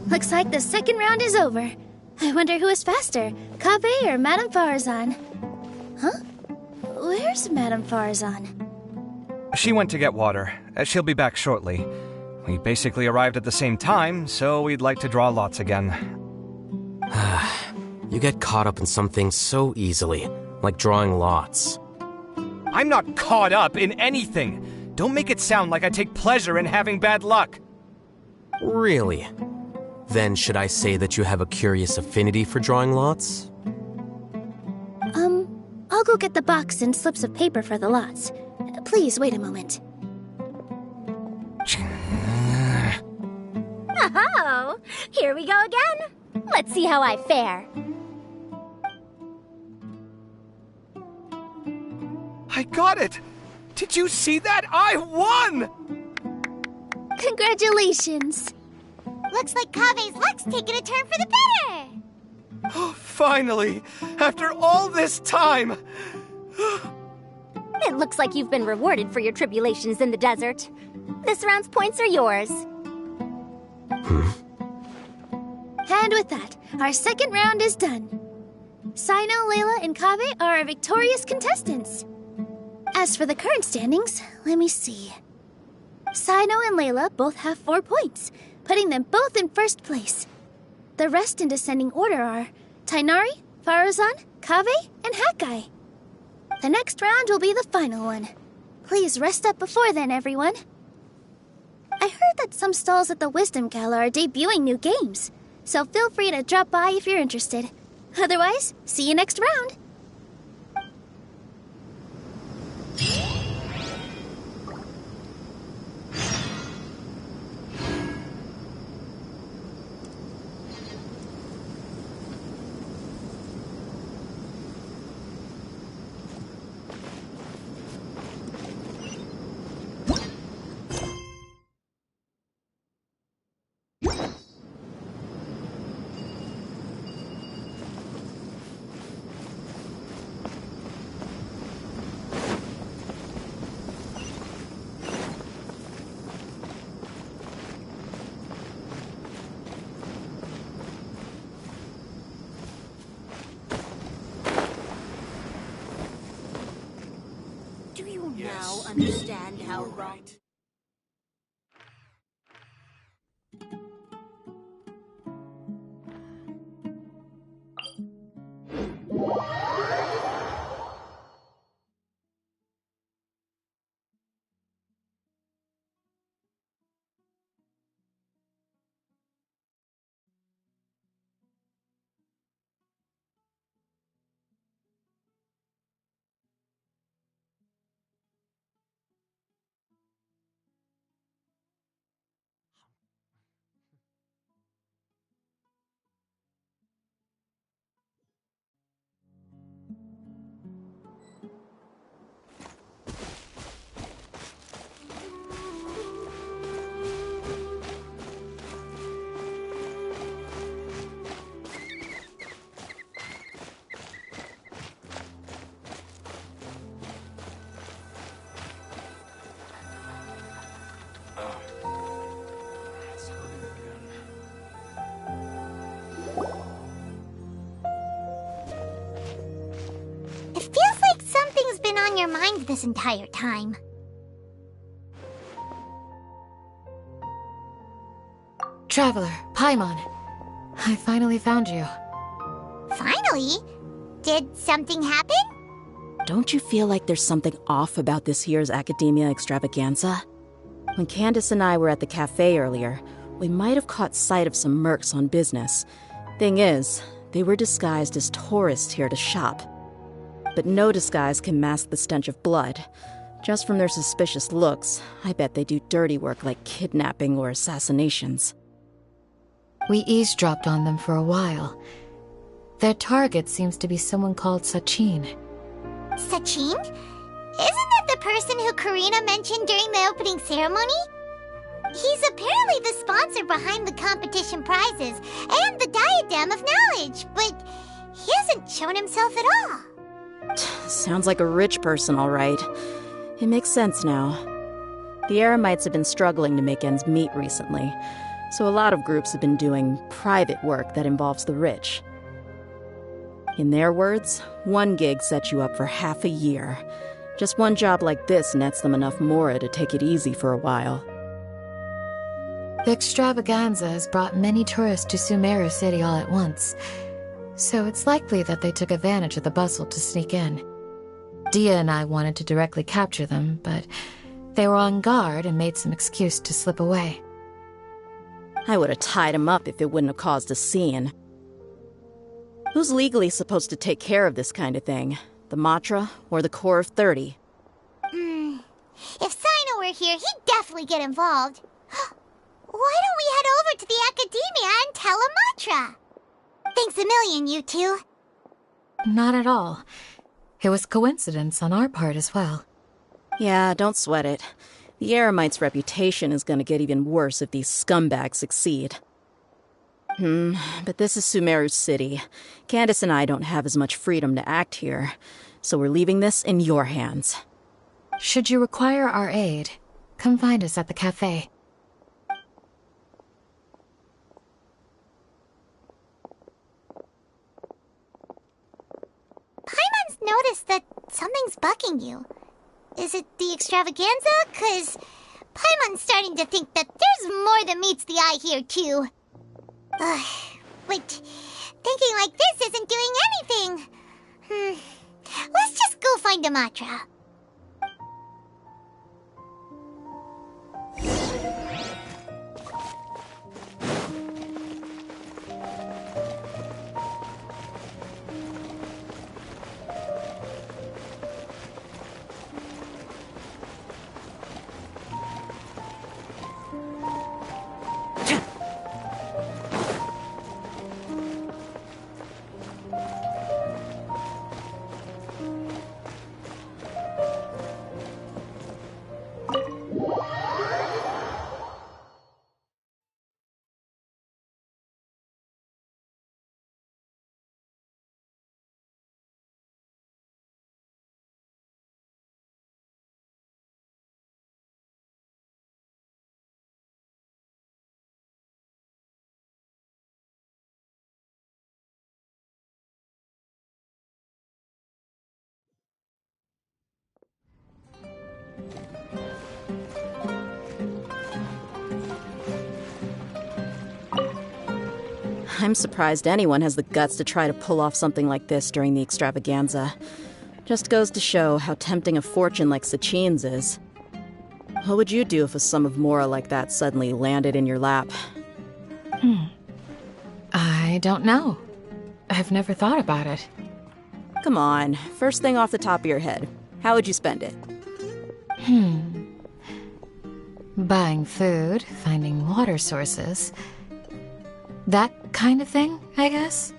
Looks like the second round is over. I wonder who is faster, Kaveh or Madame Faruzan? Huh? Where's Madame Faruzan? She went to get water. She'll be back shortly. We basically arrived at the same time, so we'd like to draw lots again. You get caught up in some things so easily, like drawing lots. I'm not caught up in anything! Don't make it sound like I take pleasure in having bad luck! Really? Then should I say that you have a curious affinity for drawing lots? I'll go get the box and slips of paper for the lots. Please wait a moment. Oh, here we go again. Let's see how I fare. I got it! Did you see that? I won! Congratulations! Looks like Kaveh's luck's taking a turn for the better. Finally! After all this time! It looks like you've been rewarded for your tribulations in the desert. This round's points are yours. And with that, our second round is done. Sino, Layla, and Kaveh are our victorious contestants. As for the current standings, let me see. Sino and Layla both have 4 points, putting them both in first place. The rest in descending order are Tainari, Faruzan, Kaveh, and Hakai. The next round will be the final one. Please rest up before then, everyone. I heard that some stalls at the Wisdom Gala are debuting new games, so feel free to drop by if you're interested. Otherwise, see you next round. Do you now understand how wrong... It feels like something's been on your mind this entire time. Traveler, Paimon. I finally found you. Finally? Did something happen? Don't you feel like there's something off about this year's Academia extravaganza? When Candace and I were at the cafe earlier, we might have caught sight of some mercs on business. Thing is, they were disguised as tourists here to shop. But no disguise can mask the stench of blood. Just from their suspicious looks, I bet they do dirty work like kidnapping or assassinations. We eavesdropped on them for a while. Their target seems to be someone called Sachin. Sachin? Isn't that the person who Karina mentioned during the opening ceremony? He's apparently the sponsor behind the competition prizes and the Diadem of Knowledge, but he hasn't shown himself at all. Sounds like a rich person, all right. It makes sense now. The Eremites have been struggling to make ends meet recently, so a lot of groups have been doing private work that involves the rich. In their words, one gig sets you up for half a year. Just one job like this nets them enough mora to take it easy for a while. The extravaganza has brought many tourists to Sumeru City all at once, so it's likely that they took advantage of the bustle to sneak in. Dia and I wanted to directly capture them, but they were on guard and made some excuse to slip away. I would have tied him up if it wouldn't have caused a scene. Who's legally supposed to take care of this kind of thing? The Matra or the Corps of 30? If Sino were here, he'd definitely get involved. Why don't we head over to the Academia and tell Matra? Thanks a million, you two. Not at all. It was coincidence on our part as well. Yeah, don't sweat it. The Eremites' reputation is gonna get even worse if these scumbags succeed. But this is Sumeru City. Candace and I don't have as much freedom to act here, so we're leaving this in your hands. Should you require our aid, come find us at the cafe. Paimon's noticed that something's bugging you. Is it the extravaganza? 'Cause Paimon's starting to think that there's more than meets the eye here, too. But thinking like this isn't doing anything. Let's just go find Amatra. I'm surprised anyone has the guts to try to pull off something like this during the extravaganza. Just goes to show how tempting a fortune like Sachine's is. What would you do if a sum of mora like that suddenly landed in your lap? I don't know. I've never thought about it. Come on, first thing off the top of your head. How would you spend it? Buying food, finding water sources. That kind of thing, I guess?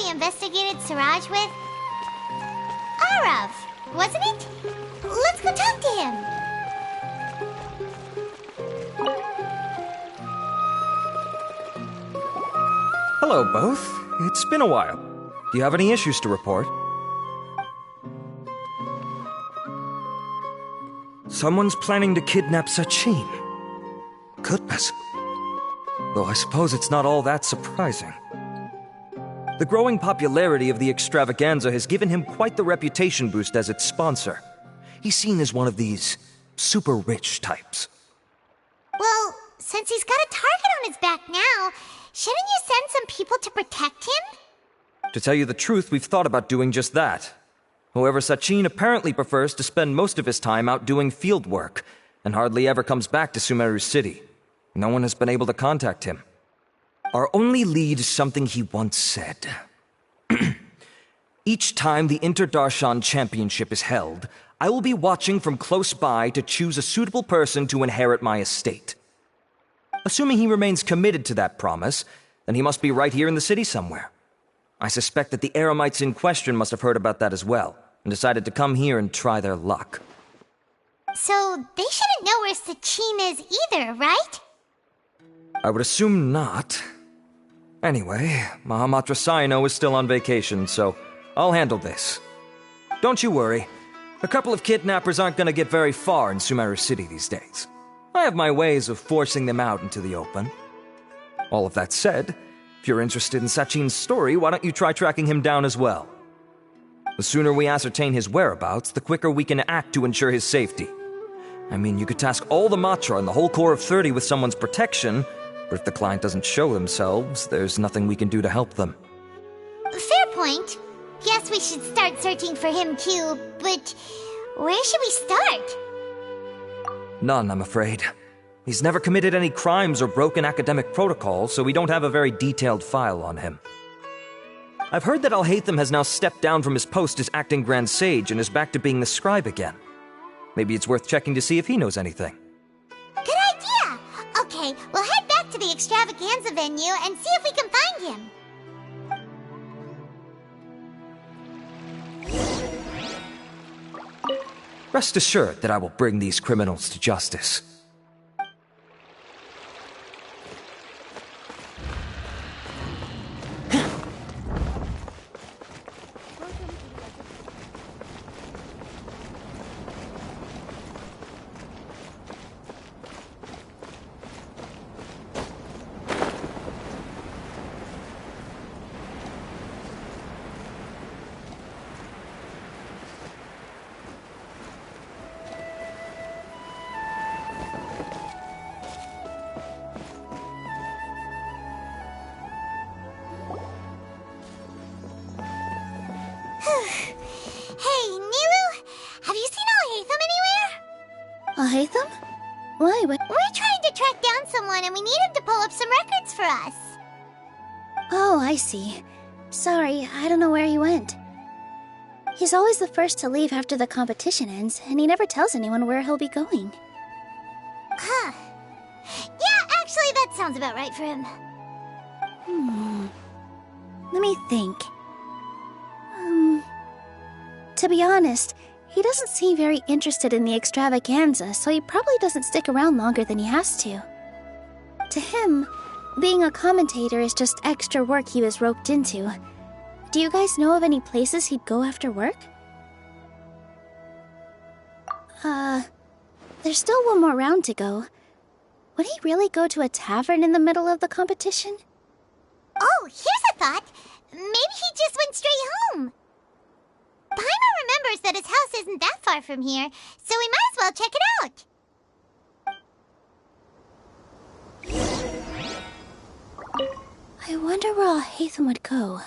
Investigated Siraj with? Arav, wasn't it? Let's go talk to him. Hello, both. It's been a while. Do you have any issues to report? Someone's planning to kidnap Sachin. Goodness. Though I suppose it's not all that surprising. The growing popularity of the extravaganza has given him quite the reputation boost as its sponsor. He's seen as one of these super rich types. Well, since he's got a target on his back now, shouldn't you send some people to protect him? To tell you the truth, we've thought about doing just that. However, Sachin apparently prefers to spend most of his time out doing field work, and hardly ever comes back to Sumeru City. No one has been able to contact him. Our only lead is something he once said. Each time the Inter-Darshan Championship is held, I will be watching from close by to choose a suitable person to inherit my estate. Assuming he remains committed to that promise, then he must be right here in the city somewhere. I suspect that the Eremites in question must have heard about that as well, and decided to come here and try their luck. So, they shouldn't know where Sachin is either, right? I would assume not. Anyway, Mahamatra Saino is still on vacation, so I'll handle this. Don't you worry. A couple of kidnappers aren't going to get very far in Sumeru City these days. I have my ways of forcing them out into the open. All of that said, if you're interested in Sachin's story, why don't you try tracking him down as well? The sooner we ascertain his whereabouts, the quicker we can act to ensure his safety. I mean, you could task all the Matra and the whole Corps of 30 with someone's protection, but if the client doesn't show themselves, there's nothing we can do to help them. Fair point. Yes, we should start searching for him too, but where should we start? None, I'm afraid. He's never committed any crimes or broken academic protocol, so we don't have a very detailed file on him. I've heard that Alhaitham has now stepped down from his post as acting Grand Sage and is back to being the scribe again. Maybe it's worth checking to see if he knows anything. Good idea! Okay, we'll head back to the extravaganza venue and see if we can find him. Rest assured that I will bring these criminals to justice. Alhaitham? Why? We're trying to track down someone and we need him to pull up some records for us. Oh, I see. Sorry, I don't know where he went. He's always the first to leave after the competition ends, and he never tells anyone where he'll be going. Huh. Yeah, actually, that sounds about right for him. Let me think. To be honest, he doesn't seem very interested in the extravaganza, so he probably doesn't stick around longer than he has to. To him, being a commentator is just extra work he was roped into. Do you guys know of any places he'd go after work? There's still one more round to go. Would he really go to a tavern in the middle of the competition? Oh, here's a thought. Maybe he just went straight home. Paimon remembers that his house isn't that far from here, so we might as well check it out. I wonder where Alhaitham would go.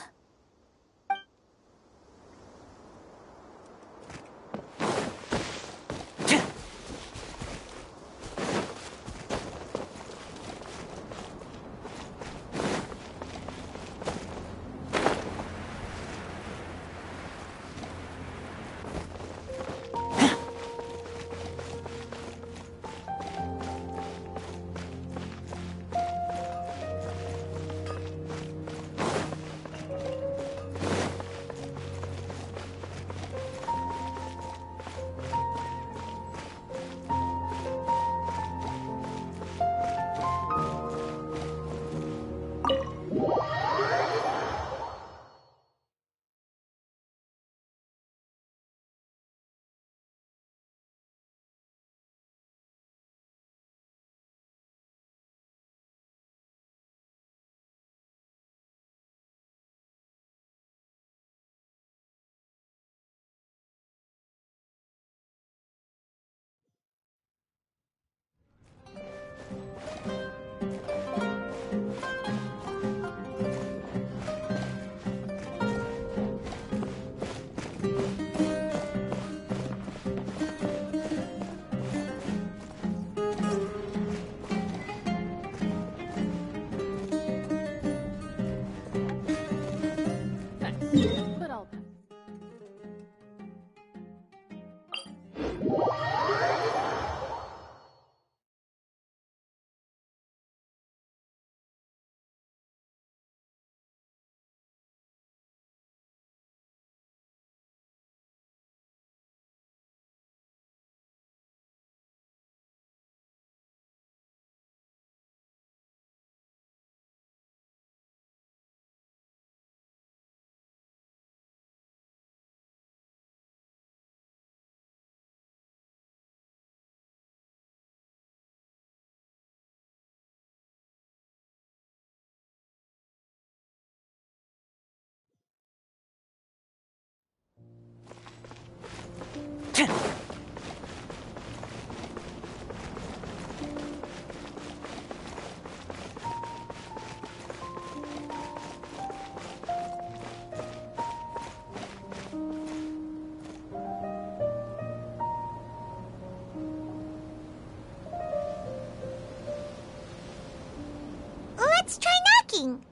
Let's try knocking.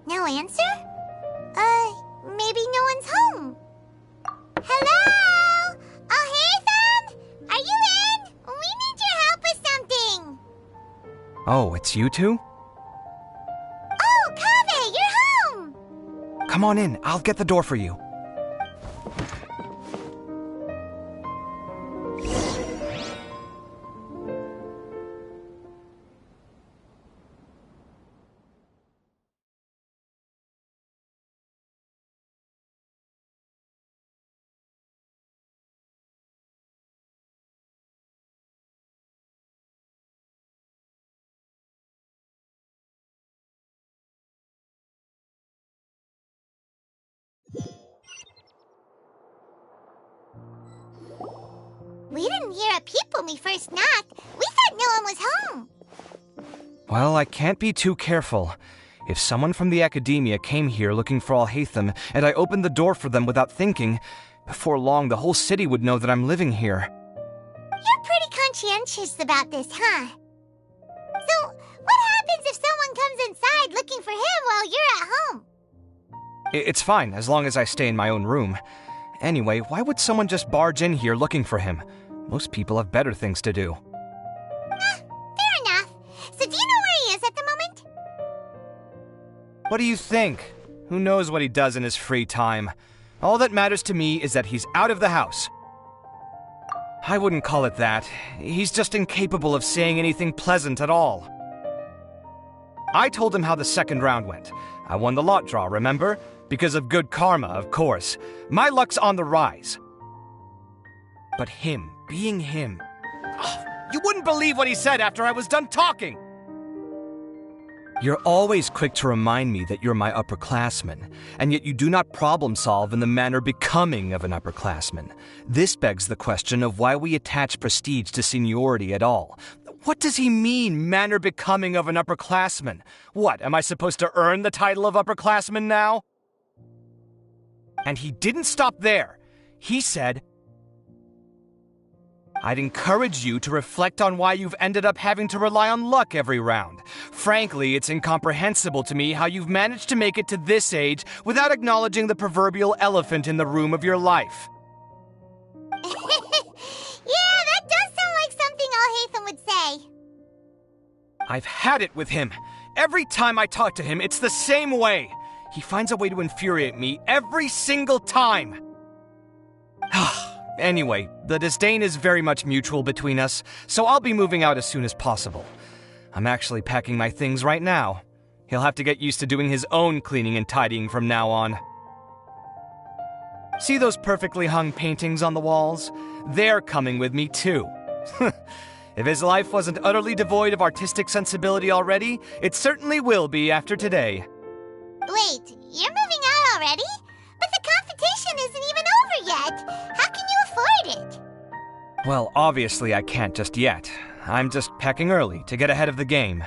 No answer? Maybe no one's home. Hello? Ahitham? Are you in? We need your help with something. Oh, it's you two? Oh, Kaveh, you're home. Come on in, I'll get the door for you. We didn't hear a peep when we first knocked. We thought no one was home. Well, I can't be too careful. If someone from the Academia came here looking for Alhaitham, and I opened the door for them without thinking, before long the whole city would know that I'm living here. You're pretty conscientious about this, huh? So, what happens if someone comes inside looking for him while you're at home? It's fine, as long as I stay in my own room. Anyway, why would someone just barge in here looking for him? Most people have better things to do. Fair enough. So do you know where he is at the moment? What do you think? Who knows what he does in his free time? All that matters to me is that he's out of the house. I wouldn't call it that. He's just incapable of saying anything pleasant at all. I told him how the second round went. I won the lot draw, remember? Because of good karma, of course. My luck's on the rise. But him, being him... you wouldn't believe what he said after I was done talking! You're always quick to remind me that you're my upperclassman, and yet you do not problem solve in the manner becoming of an upperclassman. This begs the question of why we attach prestige to seniority at all. What does he mean, manner becoming of an upperclassman? What, am I supposed to earn the title of upperclassman now? And he didn't stop there. He said, I'd encourage you to reflect on why you've ended up having to rely on luck every round. Frankly, it's incomprehensible to me how you've managed to make it to this age without acknowledging the proverbial elephant in the room of your life. Yeah, that does sound like something Alhaitham would say. I've had it with him. Every time I talk to him, it's the same way. He finds a way to infuriate me every single time. Anyway, the disdain is very much mutual between us, so I'll be moving out as soon as possible. I'm actually packing my things right now. He'll have to get used to doing his own cleaning and tidying from now on. See those perfectly hung paintings on the walls? They're coming with me too. If his life wasn't utterly devoid of artistic sensibility already, it certainly will be after today. Wait, you're moving out already? But the competition isn't even over yet. How can you afford it? Well, obviously I can't just yet. I'm just packing early to get ahead of the game.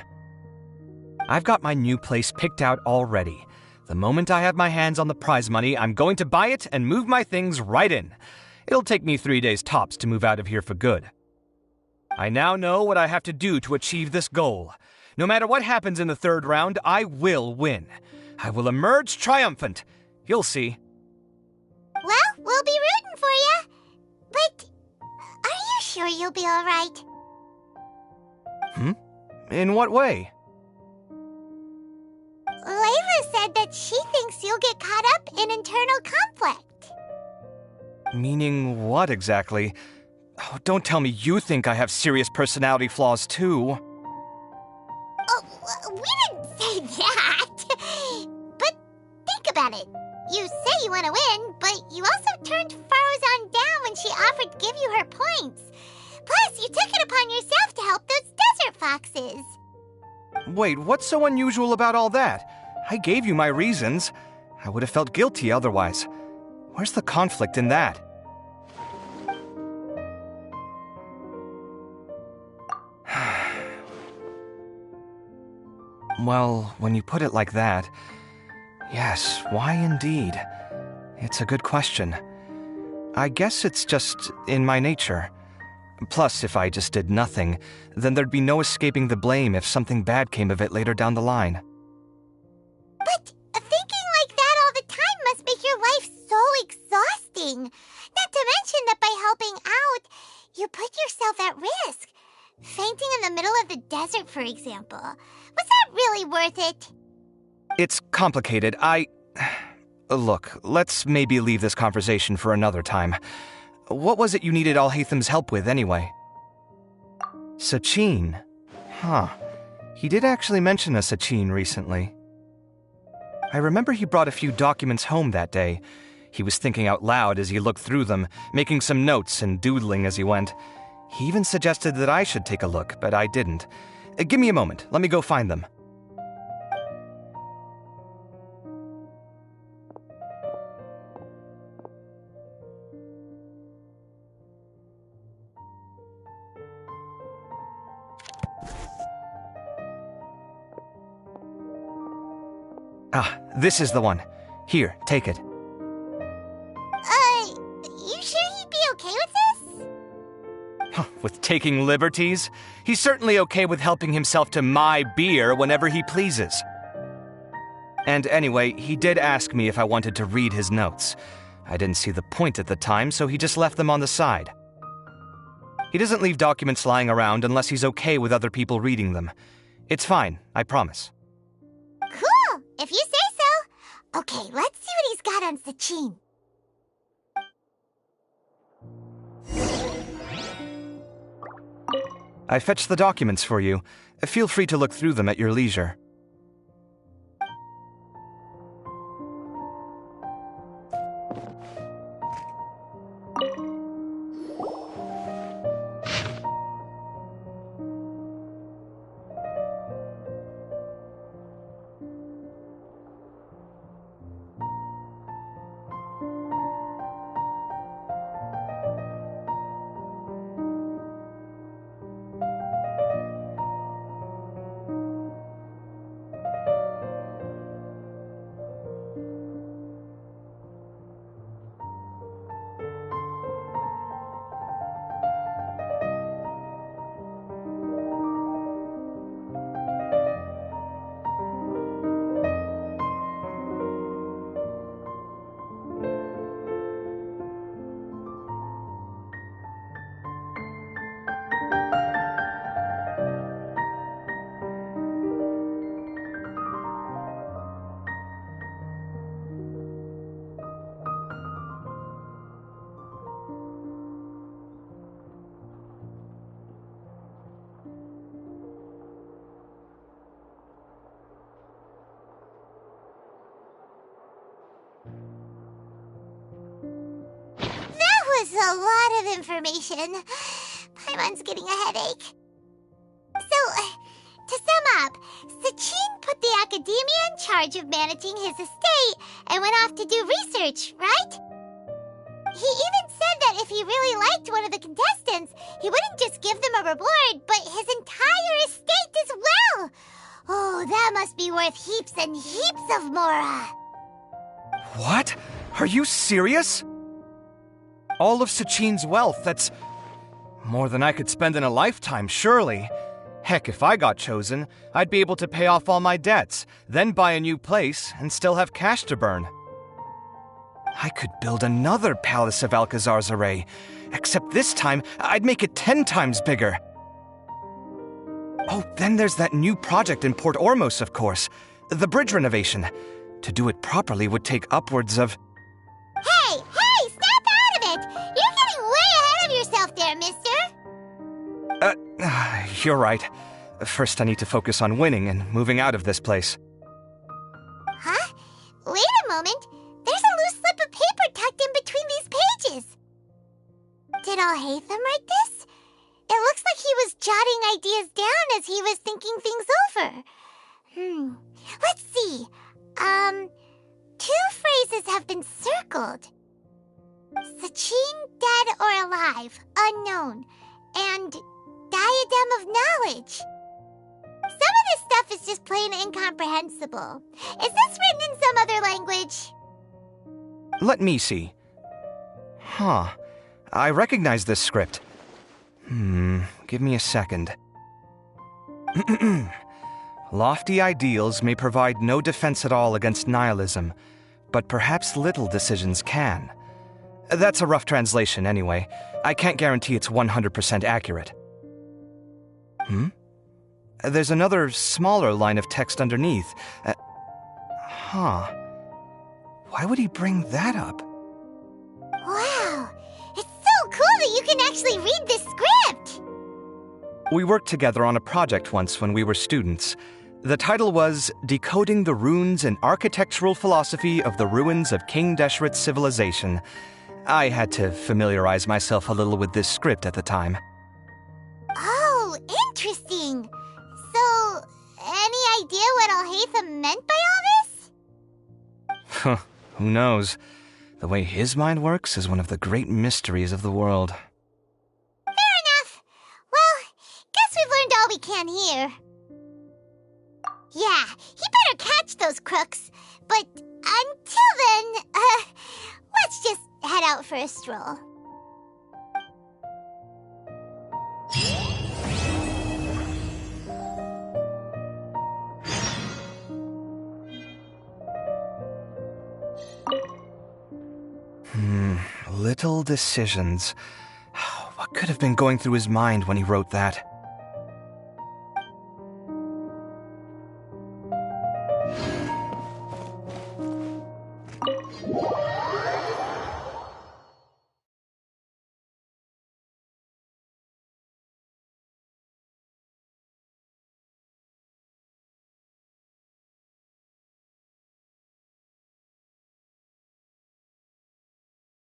I've got my new place picked out already. The moment I have my hands on the prize money, I'm going to buy it and move my things right in. It'll take me 3 days tops to move out of here for good. I now know what I have to do to achieve this goal. No matter what happens in the third round, I will win. I will emerge triumphant. You'll see. Well, we'll be rooting for you. But are you sure you'll be all right? In what way? Layla said that she thinks you'll get caught up in internal conflict. Meaning what exactly? Oh, don't tell me you think I have serious personality flaws too. Oh, we didn't say that. But think about it. You say you want to win, but you also turned Faruzan down when she offered to give you her points. Plus, you took it upon yourself to help those desert foxes. Wait, what's so unusual about all that? I gave you my reasons. I would have felt guilty otherwise. Where's the conflict in that? Well, when you put it like that, yes, why indeed? It's a good question. I guess it's just in my nature. Plus, if I just did nothing, then there'd be no escaping the blame if something bad came of it later down the line. But thinking like that all the time must make your life so exhausting. Not to mention that by helping out, you put yourself at risk. Fainting in the middle of the desert, for example. Was that really worth it? It's complicated. Look, let's maybe leave this conversation for another time. What was it you needed Alhatham's help with, anyway? Sachin? Huh. He did actually mention a Sachin recently. I remember he brought a few documents home that day. He was thinking out loud as he looked through them, making some notes and doodling as he went. He even suggested that I should take a look, but I didn't. Give me a moment. Let me go find them. Ah, this is the one. Here, take it. You sure he'd be okay with this? With taking liberties? He's certainly okay with helping himself to my beer whenever he pleases. And anyway, he did ask me if I wanted to read his notes. I didn't see the point at the time, so he just left them on the side. He doesn't leave documents lying around unless he's okay with other people reading them. It's fine, I promise. Cool, if you say so. Okay, let's see what he's got on Sachin. I fetched the documents for you. Feel free to look through them at your leisure. That was a lot of information. Paimon's getting a headache. So, to sum up, Sachin put the academia in charge of managing his estate and went off to do research, right? He even said that if he really liked one of the contestants, he wouldn't just give them a reward, but his entire estate as well. Oh, that must be worth heaps and heaps of Mora. What? Are you serious? All of Sachin's wealth, that's more than I could spend in a lifetime, surely. Heck, if I got chosen, I'd be able to pay off all my debts, then buy a new place, and still have cash to burn. I could build another Palace of Alcazar's array, except this time, I'd make it 10 times bigger. Oh, then there's that new project in Port Ormos, of course. The bridge renovation. To do it properly would take upwards of... Hey, snap out of it! You're getting way ahead of yourself there, mister. You're right. First I need to focus on winning and moving out of this place. Huh? Wait a moment. There's a loose slip of paper tucked in between these pages. Did Alhaitham write this? It looks like he was jotting ideas down as he was thinking things over. Let's see. Two phrases have been circled. Sachin, dead or alive, unknown, and diadem of knowledge. Some of this stuff is just plain incomprehensible. Is this written in some other language? Let me see. Huh. I recognize this script. Give me a second. Lofty ideals may provide no defense at all against nihilism, but perhaps little decisions can. That's a rough translation anyway. I can't guarantee it's 100% accurate. There's another smaller line of text underneath. Why would he bring that up? Wow! It's so cool that you can actually read this script! We worked together on a project once when we were students. The title was Decoding the Runes and Architectural Philosophy of the Ruins of King Deshret's Civilization. I had to familiarize myself a little with this script at the time. Oh, interesting. So, any idea what Alhaitham meant by all this? Who knows? The way his mind works is one of the great mysteries of the world. Fair enough. Well, guess we've learned all we can here. Yeah, he better catch those crooks. But until then, let's just head out for a stroll. Little decisions. What could have been going through his mind when he wrote that?